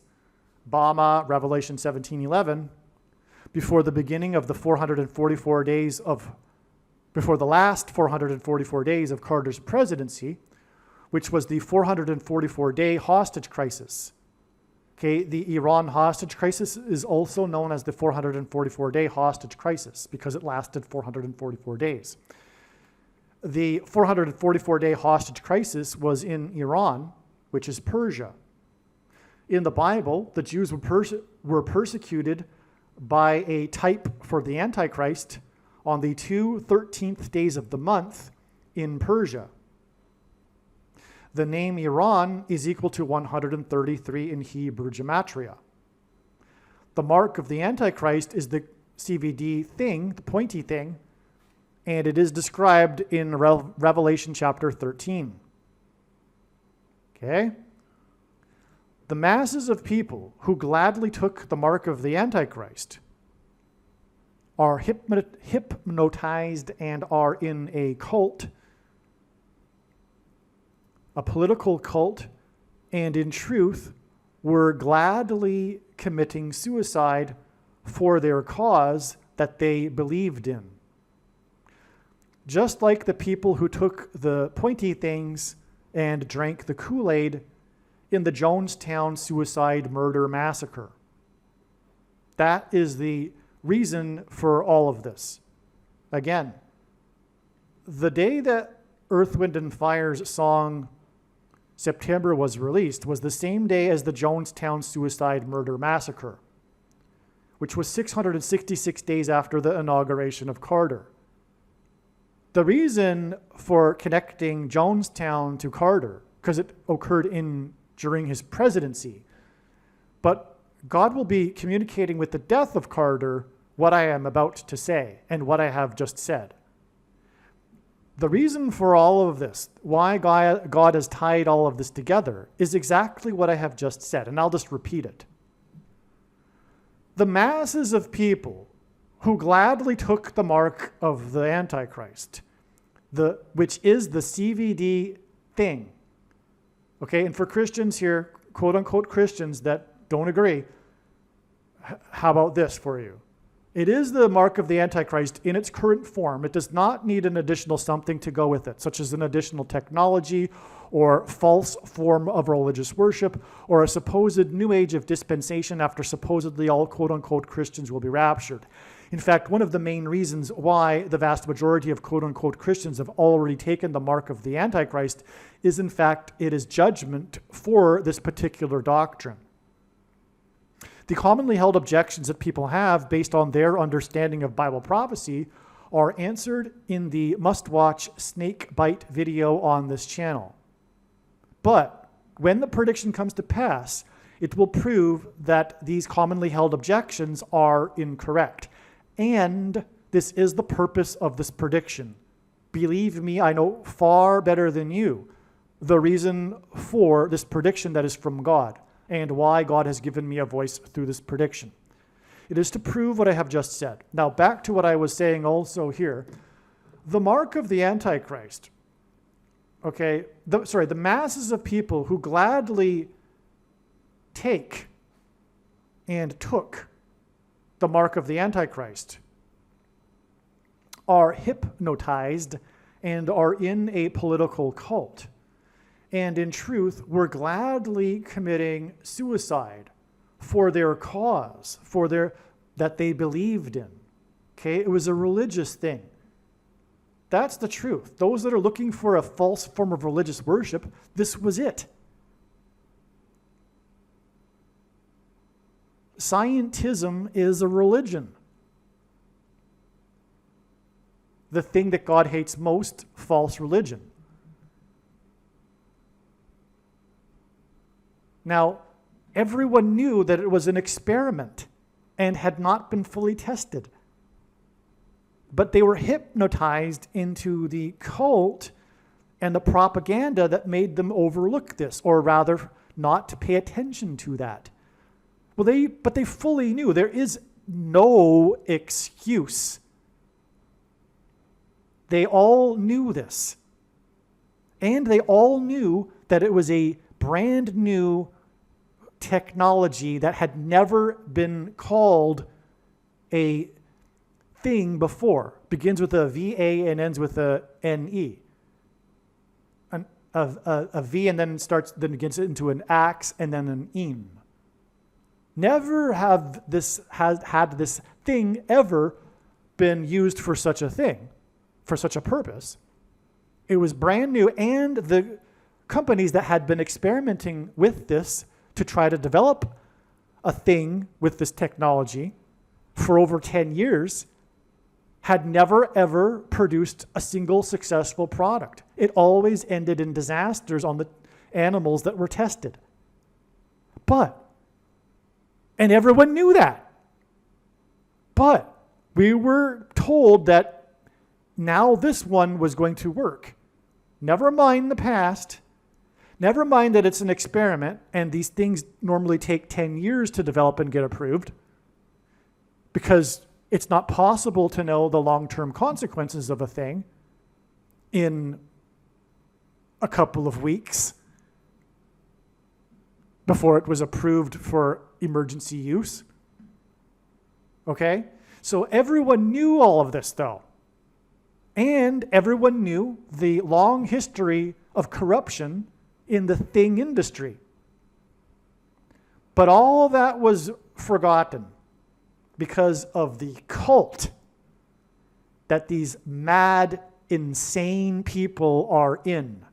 Bama, Revelation 17:11, before the beginning of the 444 days of before the last 444 days of Carter's presidency, which was the 444-day hostage crisis. Okay, the Iran hostage crisis is also known as the 444-day hostage crisis because it lasted 444 days. The 444-day hostage crisis was in Iran, which is Persia. In the Bible, the Jews were persecuted by a type for the Antichrist on the 2 13th days of the month in Persia. The name Iran is equal to 133 in Hebrew gematria. The mark of the Antichrist is the CVD thing, the pointy thing, and it is described in Revelation chapter 13. Okay? The masses of people who gladly took the mark of the Antichrist are hypnotized and are in a cult, a political cult, and in truth were gladly committing suicide for their cause that they believed in. Just like the people who took the pointy things and drank the Kool-Aid in the Jonestown suicide murder massacre. That is the reason for all of this. Again, the day that Earth, Wind, and Fire's song September was released was the same day as the Jonestown suicide murder massacre, which was 666 days after the inauguration of Carter. The reason for connecting Jonestown to Carter, because it occurred during his presidency, but God will be communicating with the death of Carter what I am about to say and what I have just said. The reason for all of this, why God has tied all of this together, is exactly what I have just said, and I'll just repeat it. The masses of people who gladly took the mark of the Antichrist, which is the CVD thing, okay, and for Christians here, quote-unquote Christians that don't agree, how about this for you? It is the mark of the Antichrist in its current form. It does not need an additional something to go with it, such as an additional technology or false form of religious worship or a supposed new age of dispensation after supposedly all quote-unquote Christians will be raptured. In fact, one of the main reasons why the vast majority of quote-unquote Christians have already taken the mark of the Antichrist is, in fact, it is judgment for this particular doctrine. The commonly held objections that people have based on their understanding of Bible prophecy are answered in the must-watch snake bite video on this channel. But when the prediction comes to pass, it will prove that these commonly held objections are incorrect. And this is the purpose of this prediction. Believe me, I know far better than you the reason for this prediction that is from God, and why God has given me a voice through this prediction. It is to prove what I have just said. Now, back to what I was saying also here. The mark of the Antichrist, okay, the masses of people who gladly take and took the mark of the Antichrist are hypnotized and are in a political cult. And in truth, were gladly committing suicide for their cause, that they believed in. Okay, it was a religious thing. That's the truth. Those that are looking for a false form of religious worship, this was it. Scientism is a religion. The thing that God hates most, false religion. Now, everyone knew that it was an experiment and had not been fully tested. But they were hypnotized into the cult and the propaganda that made them overlook this, or rather, not to pay attention to that. But they fully knew there is no excuse. They all knew this. And they all knew that it was a brand new technology that had never been called a thing before. Begins with a VA and ends with a NE. A V and then gets into an ax and then an im. Never had this thing ever been used for such a thing, for such a purpose. It was brand new, and the companies that had been experimenting with this to try to develop a thing with this technology for over 10 years had never ever produced a single successful product. It always ended in disasters on animals that were tested. And everyone knew that. But we were told that now this one was going to work. Never mind the past. Never mind that it's an experiment and these things normally take 10 years to develop and get approved, because it's not possible to know the long-term consequences of a thing in a couple of weeks before it was approved for emergency use. Okay? So everyone knew all of this, though. And everyone knew the long history of corruption in the thing industry. But all that was forgotten because of the cult that these mad, insane people are in.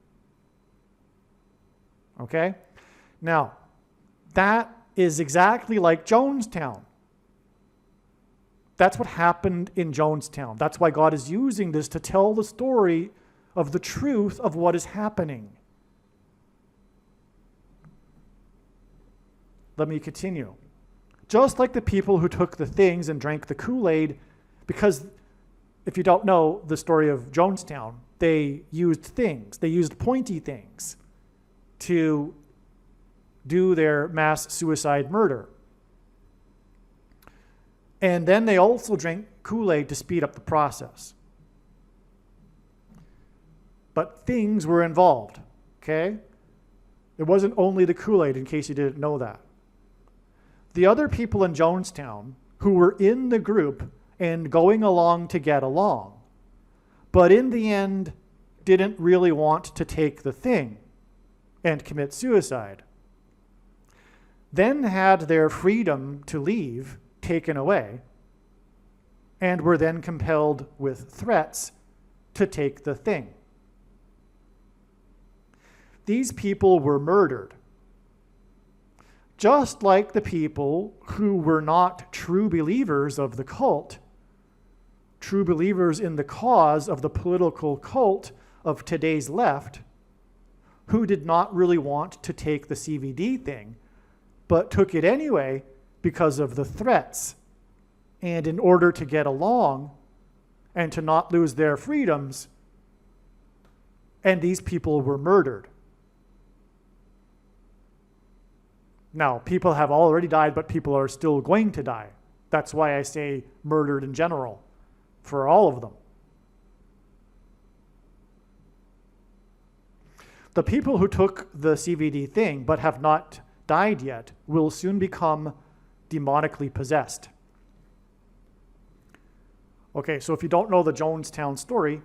Okay? Now, that is exactly like Jonestown. That's what happened in Jonestown. That's why God is using this to tell the story of the truth of what is happening. Let me continue. Just like the people who took the things and drank the Kool-Aid, because if you don't know the story of Jonestown, they used things. They used pointy things to do their mass suicide murder. And then they also drank Kool-Aid to speed up the process. But things were involved, okay? It wasn't only the Kool-Aid, in case you didn't know that. The other people in Jonestown who were in the group and going along to get along, but in the end didn't really want to take the thing and commit suicide, then had their freedom to leave taken away, and were then compelled with threats to take the thing. These people were murdered, just like the people who were not true believers of the cult, true believers in the cause of the political cult of today's left, who did not really want to take the CBD thing, but took it anyway because of the threats, and in order to get along and to not lose their freedoms, and these people were murdered. Now, people have already died, but people are still going to die. That's why I say murdered in general, for all of them. The people who took the CBD thing but have not died yet will soon become demonically possessed. Okay, so if you don't know the Jonestown story,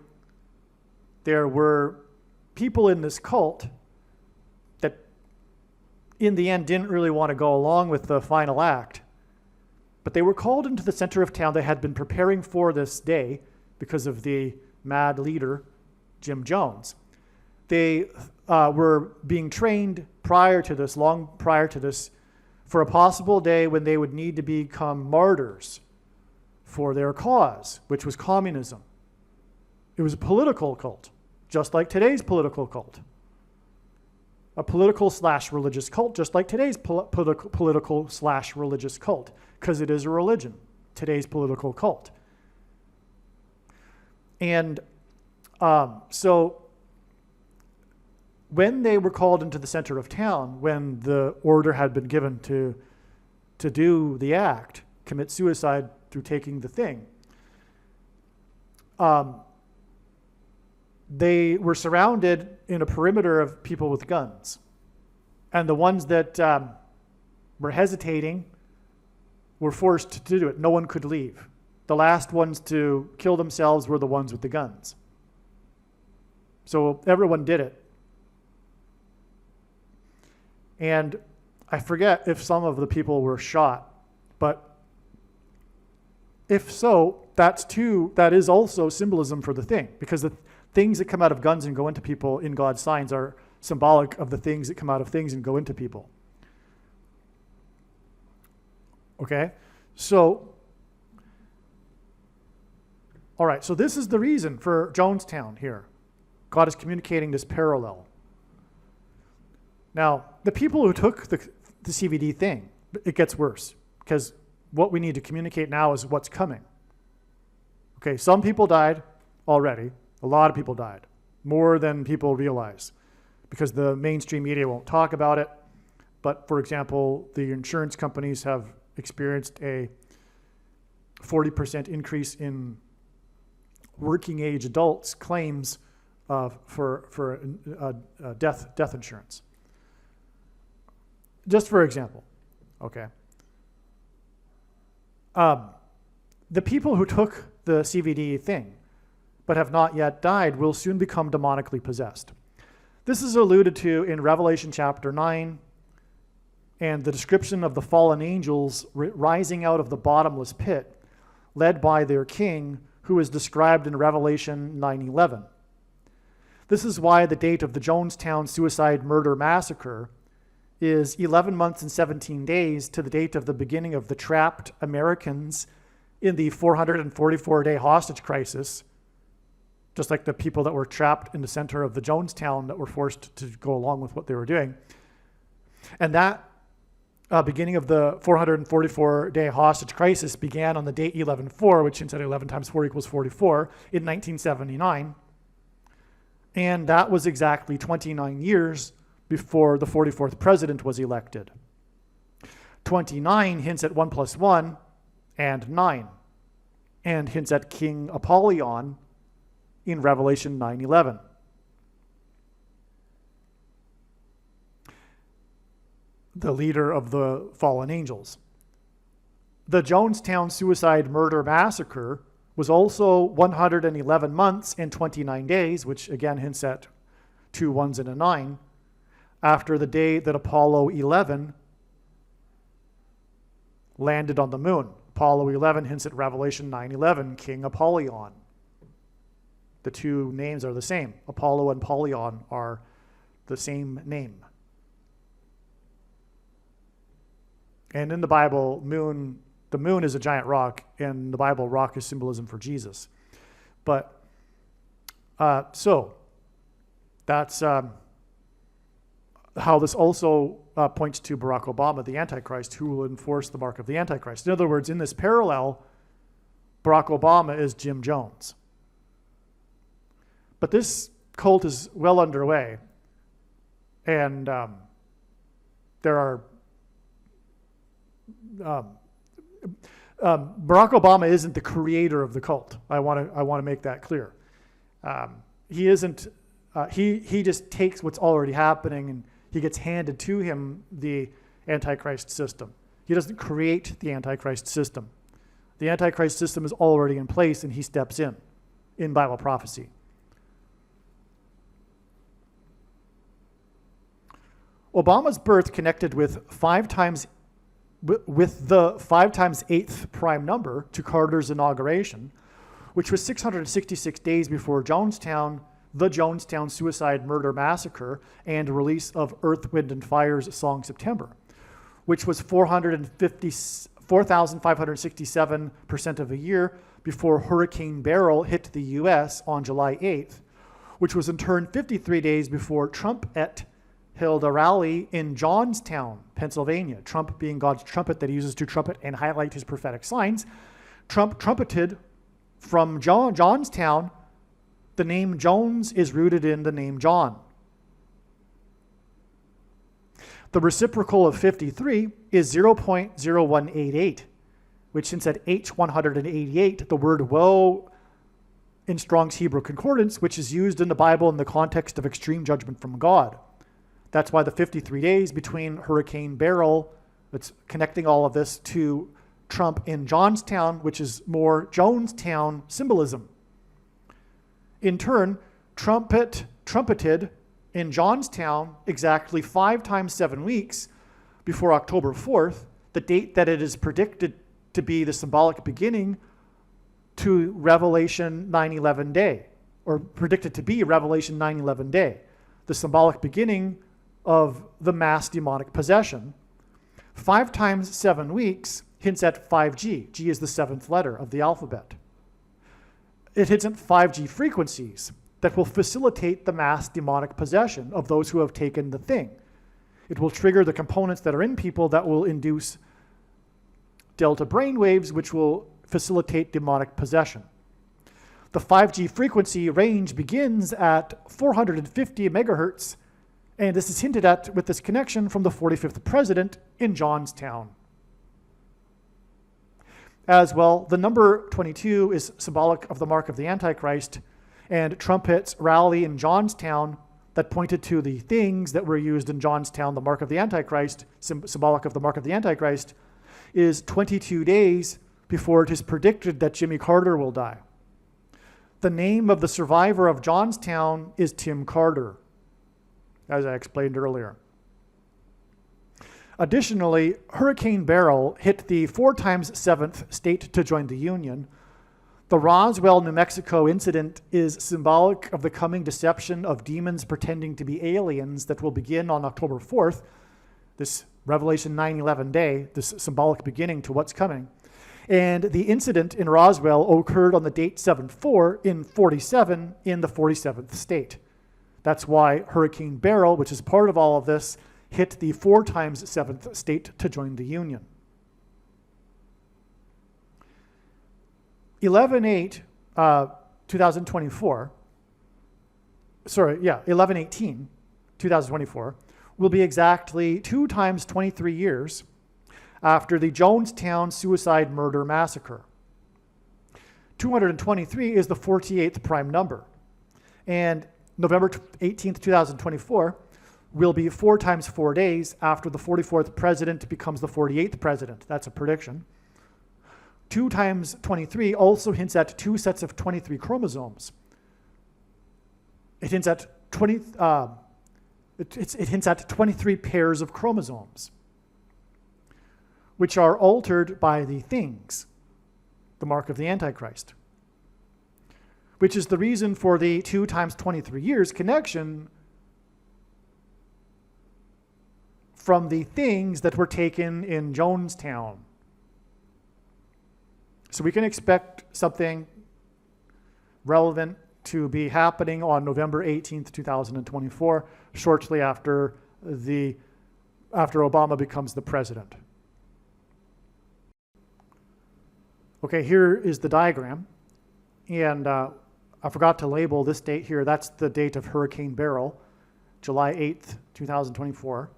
there were people in this cult that in the end didn't really want to go along with the final act, but they were called into the center of town. They had been preparing for this day because of the mad leader, Jim Jones. They were being trained prior to this, long prior to this, for a possible day when they would need to become martyrs for their cause, which was communism. It was a political cult, just like today's political cult. A political/religious cult, just like today's political/religious cult, because it is a religion, today's political cult. And so when they were called into the center of town, when the order had been given to do the act, commit suicide through taking the thing, they were surrounded in a perimeter of people with guns. And the ones that were hesitating were forced to do it. No one could leave. The last ones to kill themselves were the ones with the guns. So everyone did it. And I forget if some of the people were shot, but if so, that is also symbolism for the thing, because the things that come out of guns and go into people in God's signs are symbolic of the things that come out of things and go into people. Okay? So, all right, so this is the reason for Jonestown here. God is communicating this parallel. Now, the people who took the CBD thing, it gets worse, because what we need to communicate now is what's coming. Okay, some people died already. A lot of people died, more than people realize, because the mainstream media won't talk about it. But for example, the insurance companies have experienced a 40% increase in working age adults claims for death insurance. Just for example, okay. The people who took the CBD thing but have not yet died will soon become demonically possessed. This is alluded to in Revelation chapter 9 and the description of the fallen angels rising out of the bottomless pit, led by their king, who is described in Revelation 9:11. This is why the date of the Jonestown suicide murder massacre is 11 months and 17 days to the date of the beginning of the trapped Americans in the 444-day hostage crisis, just like the people that were trapped in the center of the Jonestown that were forced to go along with what they were doing. And that beginning of the 444-day hostage crisis began on the date 11/4, which instead 11 times 4 equals 44, in 1979. And that was exactly 29 years before the 44th president was elected. 29 hints at 1 + 1 and 9, and hints at King Apollyon in Revelation 9:11. The leader of the fallen angels. The Jonestown suicide murder massacre was also 111 months and 29 days, which again hints at 2 1s and a 9, after the day that Apollo 11 landed on the moon. Apollo 11 hints at Revelation 9:11, King Apollyon. The two names are the same. Apollo and Apollyon are the same name. And in the Bible, the moon is a giant rock, and the Bible, rock is symbolism for Jesus. But, so, that's how this also points to Barack Obama, the Antichrist, who will enforce the mark of the Antichrist. In other words, in this parallel, Barack Obama is Jim Jones. But this cult is well underway, and there are Barack Obama isn't the creator of the cult. I want to make that clear. He isn't. He just takes what's already happening and he gets handed to him the Antichrist system. He doesn't create the Antichrist system. The Antichrist system is already in place, and he steps in Bible prophecy. Obama's birth connected with the 5 times 8th prime number to Carter's inauguration, which was 666 days before the Jonestown suicide murder massacre and release of Earth, Wind, and Fire's song September, which was 4,567% of a year before Hurricane Beryl hit the U.S. on July 8th, which was in turn 53 days before Trump held a rally in Johnstown, Pennsylvania. Trump being God's trumpet that he uses to trumpet and highlight his prophetic signs. Trump trumpeted from Johnstown. The name Jones is rooted in the name John. The reciprocal of 53 is 0.0188, which since at H188, the word woe in Strong's Hebrew Concordance, which is used in the Bible in the context of extreme judgment from God. That's why the 53 days between Hurricane Beryl, that's connecting all of this to Trump in Johnstown, which is more Jonestown symbolism. In turn, trumpeted in Johnstown exactly 5 times 7 weeks before October 4th, the date that it is predicted to be the symbolic beginning to Revelation 9/11 day, or predicted to be Revelation 9/11 day, the symbolic beginning of the mass demonic possession. 5 times 7 weeks hints at 5G. G is the 7th letter of the alphabet. It hints at 5G frequencies that will facilitate the mass demonic possession of those who have taken the thing. It will trigger the components that are in people that will induce delta brainwaves, which will facilitate demonic possession. The 5G frequency range begins at 450 megahertz, and this is hinted at with this connection from the 45th president in Johnstown. As well, the number 22 is symbolic of the mark of the Antichrist, and Trumpet's rally in Johnstown that pointed to the things that were used in Johnstown, the mark of the Antichrist, symbolic of the mark of the Antichrist, is 22 days before it is predicted that Jimmy Carter will die. The name of the survivor of Johnstown is Tim Carter, as I explained earlier. Additionally, Hurricane Beryl hit the 4 times 7th state to join the Union. The Roswell, New Mexico incident is symbolic of the coming deception of demons pretending to be aliens that will begin on October 4th, this Revelation 9/11 day, this symbolic beginning to what's coming. And the incident in Roswell occurred on the date 7/4 in 47 in the 47th state. That's why Hurricane Beryl, which is part of all of this, hit the 4 times 7th state to join the Union. 11/8, 2024, 11/18, 2024, will be exactly 2 times 23 years after the Jonestown suicide murder massacre. 223 is the 48th prime number. And November 18th, 2024 will be 4 times 4 days after the 44th president becomes the 48th president. That's a prediction. 2 times 23 also hints at 2 sets of 23 chromosomes. It hints at 23 pairs of chromosomes, which are altered by the things, the mark of the Antichrist, which is the reason for the 2 times 23 years connection from the things that were taken in Jonestown. So we can expect something relevant to be happening on November 18th, 2024, shortly after Obama becomes the president. Okay, here is the diagram. And I forgot to label this date here. That's the date of Hurricane Beryl, July 8th, 2024.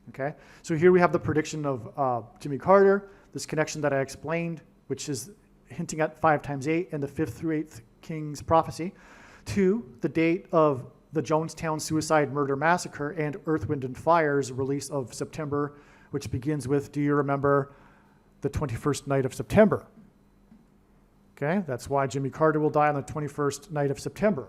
Okay, so here we have the prediction of Jimmy Carter, this connection that I explained, which is hinting at 5 times 8 and the 5th through 8th King's prophecy, to the date of the Jonestown suicide murder massacre and Earth, Wind, and Fire's release of September, which begins with, do you remember the 21st night of September? Okay, that's why Jimmy Carter will die on the 21st night of September.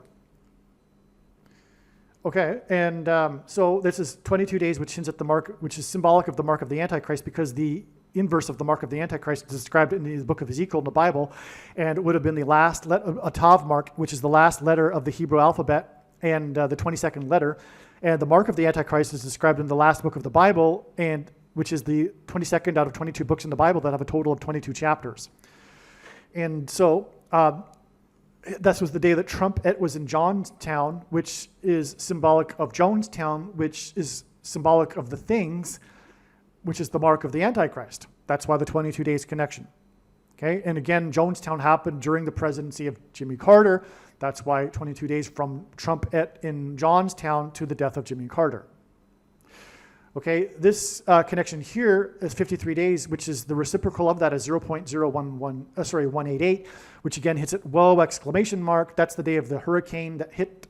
Okay, and so this is 22 days, which hints at the mark, which is symbolic of the mark of the Antichrist, because the inverse of the mark of the Antichrist is described in the book of Ezekiel in the Bible, and it would have been the last a Tav mark, which is the last letter of the Hebrew alphabet, and the 22nd letter. And the mark of the Antichrist is described in the last book of the Bible, and which is the 22nd out of 22 books in the Bible that have a total of 22 chapters. And so this was the day that Trump was in Johnstown, which is symbolic of Jonestown, which is symbolic of the things, which is the mark of the Antichrist. That's why the 22 days connection. Okay, and again, Jonestown happened during the presidency of Jimmy Carter. That's why 22 days from Trump in Johnstown to the death of Jimmy Carter. Okay, this connection here is 53 days, which is the reciprocal of that is 188, which again hits at whoa exclamation mark. That's the day of the hurricane that hit.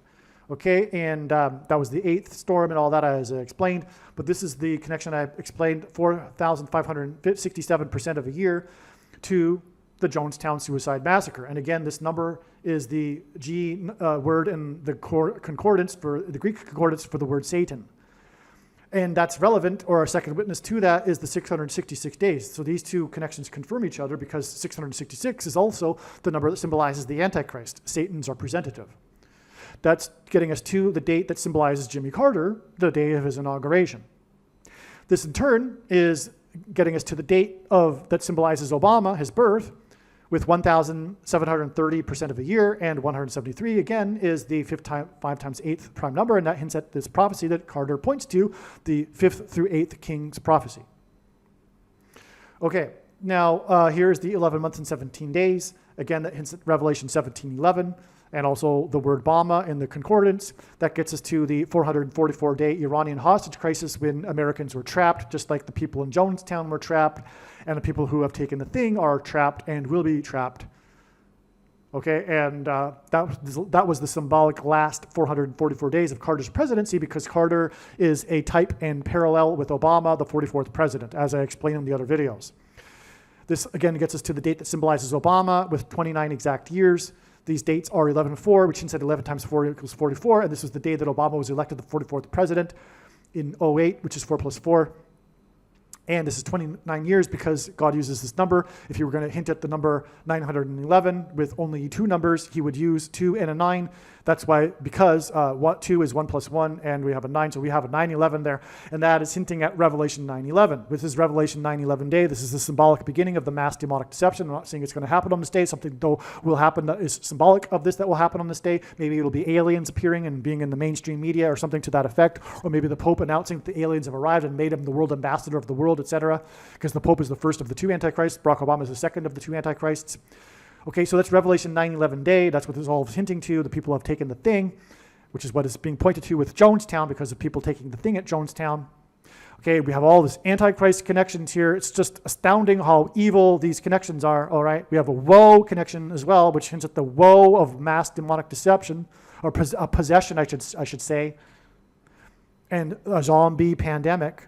Okay, and that was the 8th storm and all that as I explained. But this is the connection I explained, 4,567% of a year to the Jonestown suicide massacre. And again, this number is the G word in the concordance for the Greek concordance for the word Satan. And that's relevant, or our second witness to that is the 666 days. So these two connections confirm each other because 666 is also the number that symbolizes the Antichrist, Satan's representative. That's getting us to the date that symbolizes Jimmy Carter, the day of his inauguration. This in turn is getting us to the date that symbolizes Obama, his birth, with 1,730% of a year, and 173 again is the 5 times 8th prime number, and that hints at this prophecy that Carter points to, the 5th through 8th king's prophecy. Okay, now here's the 11 months and 17 days. Again, that hints at Revelation 17:11, and also the word Bama in the concordance. That gets us to the 444-day Iranian hostage crisis when Americans were trapped, just like the people in Jonestown were trapped, and the people who have taken the thing are trapped and will be trapped. Okay, and that was the symbolic last 444 days of Carter's presidency, because Carter is a type and parallel with Obama, the 44th president, as I explained in the other videos. This again gets us to the date that symbolizes Obama with 29 exact years. These dates are 11 and 4, which said 11 times 4 equals 44, and this was the day that Obama was elected the 44th president in 08, which is 4 plus 4. And this is 29 years because God uses this number. If you were going to hint at the number 911 with only 2 numbers, he would use 2 and a 9. That's why, because 2 is 1 plus 1, and we have a 9, so we have a 911 there. And that is hinting at Revelation 9:11. With this Revelation 9:11 day, this is the symbolic beginning of the mass demonic deception. I'm not saying it's going to happen on this day. Something, though, will happen that is symbolic of this that will happen on this day. Maybe it'll be aliens appearing and being in the mainstream media or something to that effect. Or maybe the Pope announcing that the aliens have arrived and made him the world ambassador of the world, etc. Because the Pope is the first of the 2 antichrists. Barack Obama is the second of the 2 antichrists. Okay, so that's Revelation 9:11 day. That's what this all is hinting to. The people have taken the thing, which is what is being pointed to with Jonestown, because of people taking the thing at Jonestown. Okay, we have all this antichrist connections here. It's just astounding how evil these connections are, all right? We have a woe connection as well, which hints at the woe of mass demonic deception, or possession, I should say, and a zombie pandemic.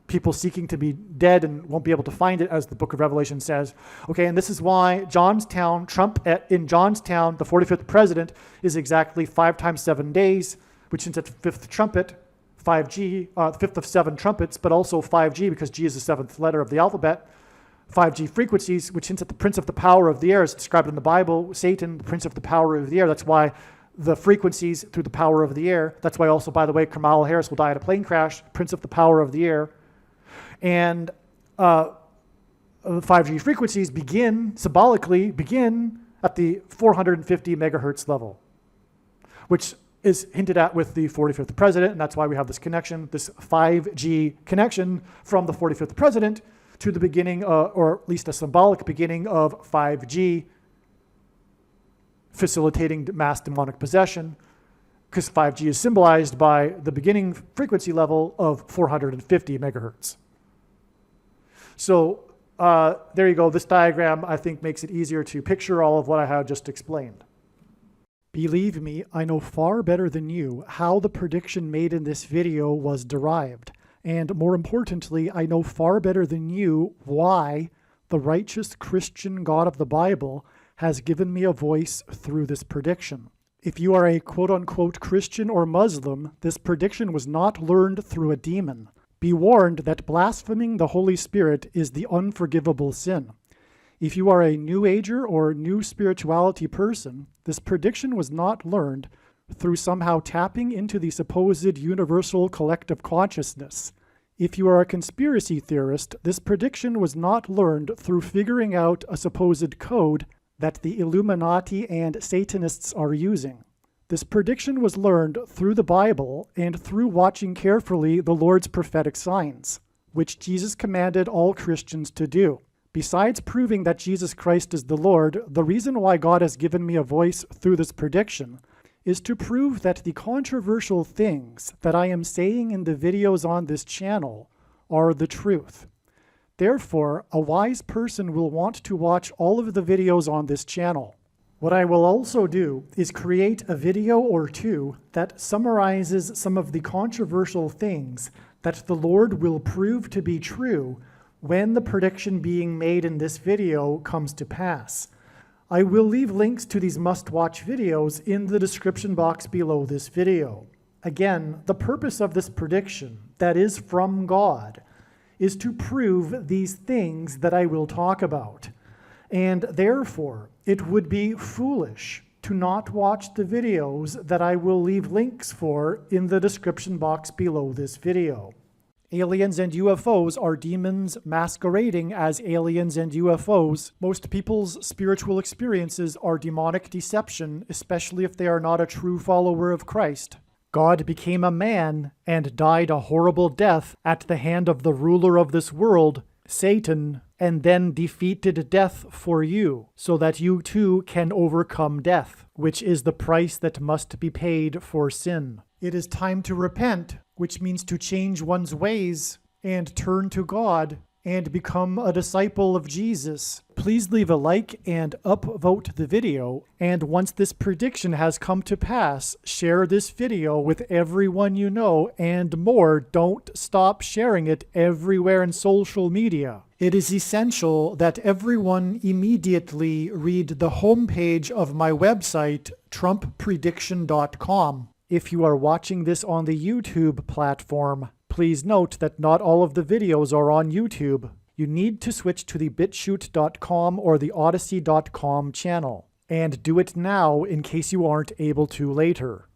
People seeking to be dead and won't be able to find it, as the book of Revelation says. Okay, and this is why Trump in Johnstown, the 45th president, is exactly 5 times 7 days, which hints at the 5th trumpet, 5G, 5th of 7 trumpets, but also 5G, because G is the 7th letter of the alphabet. 5G frequencies, which hints at the prince of the power of the air, is described in the Bible, Satan, the prince of the power of the air. That's why the frequencies through the power of the air. That's why also, by the way, Kamala Harris will die in a plane crash, prince of the power of the air. And 5G frequencies symbolically begin at the 450 megahertz level, which is hinted at with the 45th president, and that's why we have this connection, this 5G connection from the 45th president to the beginning, or at least a symbolic beginning of 5G, facilitating mass demonic possession, because 5G is symbolized by the beginning frequency level of 450 megahertz. So there you go. This diagram, I think, makes it easier to picture all of what I have just explained. Believe me, I know far better than you how the prediction made in this video was derived. And more importantly, I know far better than you why the righteous Christian God of the Bible has given me a voice through this prediction. If you are a quote-unquote Christian or Muslim, this prediction was not learned through a demon. Be warned that blaspheming the Holy Spirit is the unforgivable sin. If you are a New Ager or New Spirituality person, this prediction was not learned through somehow tapping into the supposed universal collective consciousness. If you are a conspiracy theorist, this prediction was not learned through figuring out a supposed code that the Illuminati and Satanists are using. This prediction was learned through the Bible and through watching carefully the Lord's prophetic signs, which Jesus commanded all Christians to do. Besides proving that Jesus Christ is the Lord, the reason why God has given me a voice through this prediction is to prove that the controversial things that I am saying in the videos on this channel are the truth. Therefore, a wise person will want to watch all of the videos on this channel. What I will also do is create a video or two that summarizes some of the controversial things that the Lord will prove to be true when the prediction being made in this video comes to pass. I will leave links to these must-watch videos in the description box below this video. Again, the purpose of this prediction, that is from God, is to prove these things that I will talk about. And therefore, it would be foolish to not watch the videos that I will leave links for in the description box below this video. Aliens and UFOs are demons masquerading as aliens and UFOs. Most people's spiritual experiences are demonic deception, especially if they are not a true follower of Christ. God became a man and died a horrible death at the hand of the ruler of this world, Satan, and then defeated death for you, so that you too can overcome death, which is the price that must be paid for sin. It is time to repent, which means to change one's ways and turn to God and become a disciple of Jesus. Please leave a like and upvote the video, and once this prediction has come to pass, share this video with everyone you know, and more, don't stop sharing it everywhere in social media. It is essential that everyone immediately read the homepage of my website, TrumpPrediction.com. If you are watching this on the YouTube platform, please note that not all of the videos are on YouTube. You need to switch to the BitChute.com or the Odyssey.com channel. And do it now in case you aren't able to later.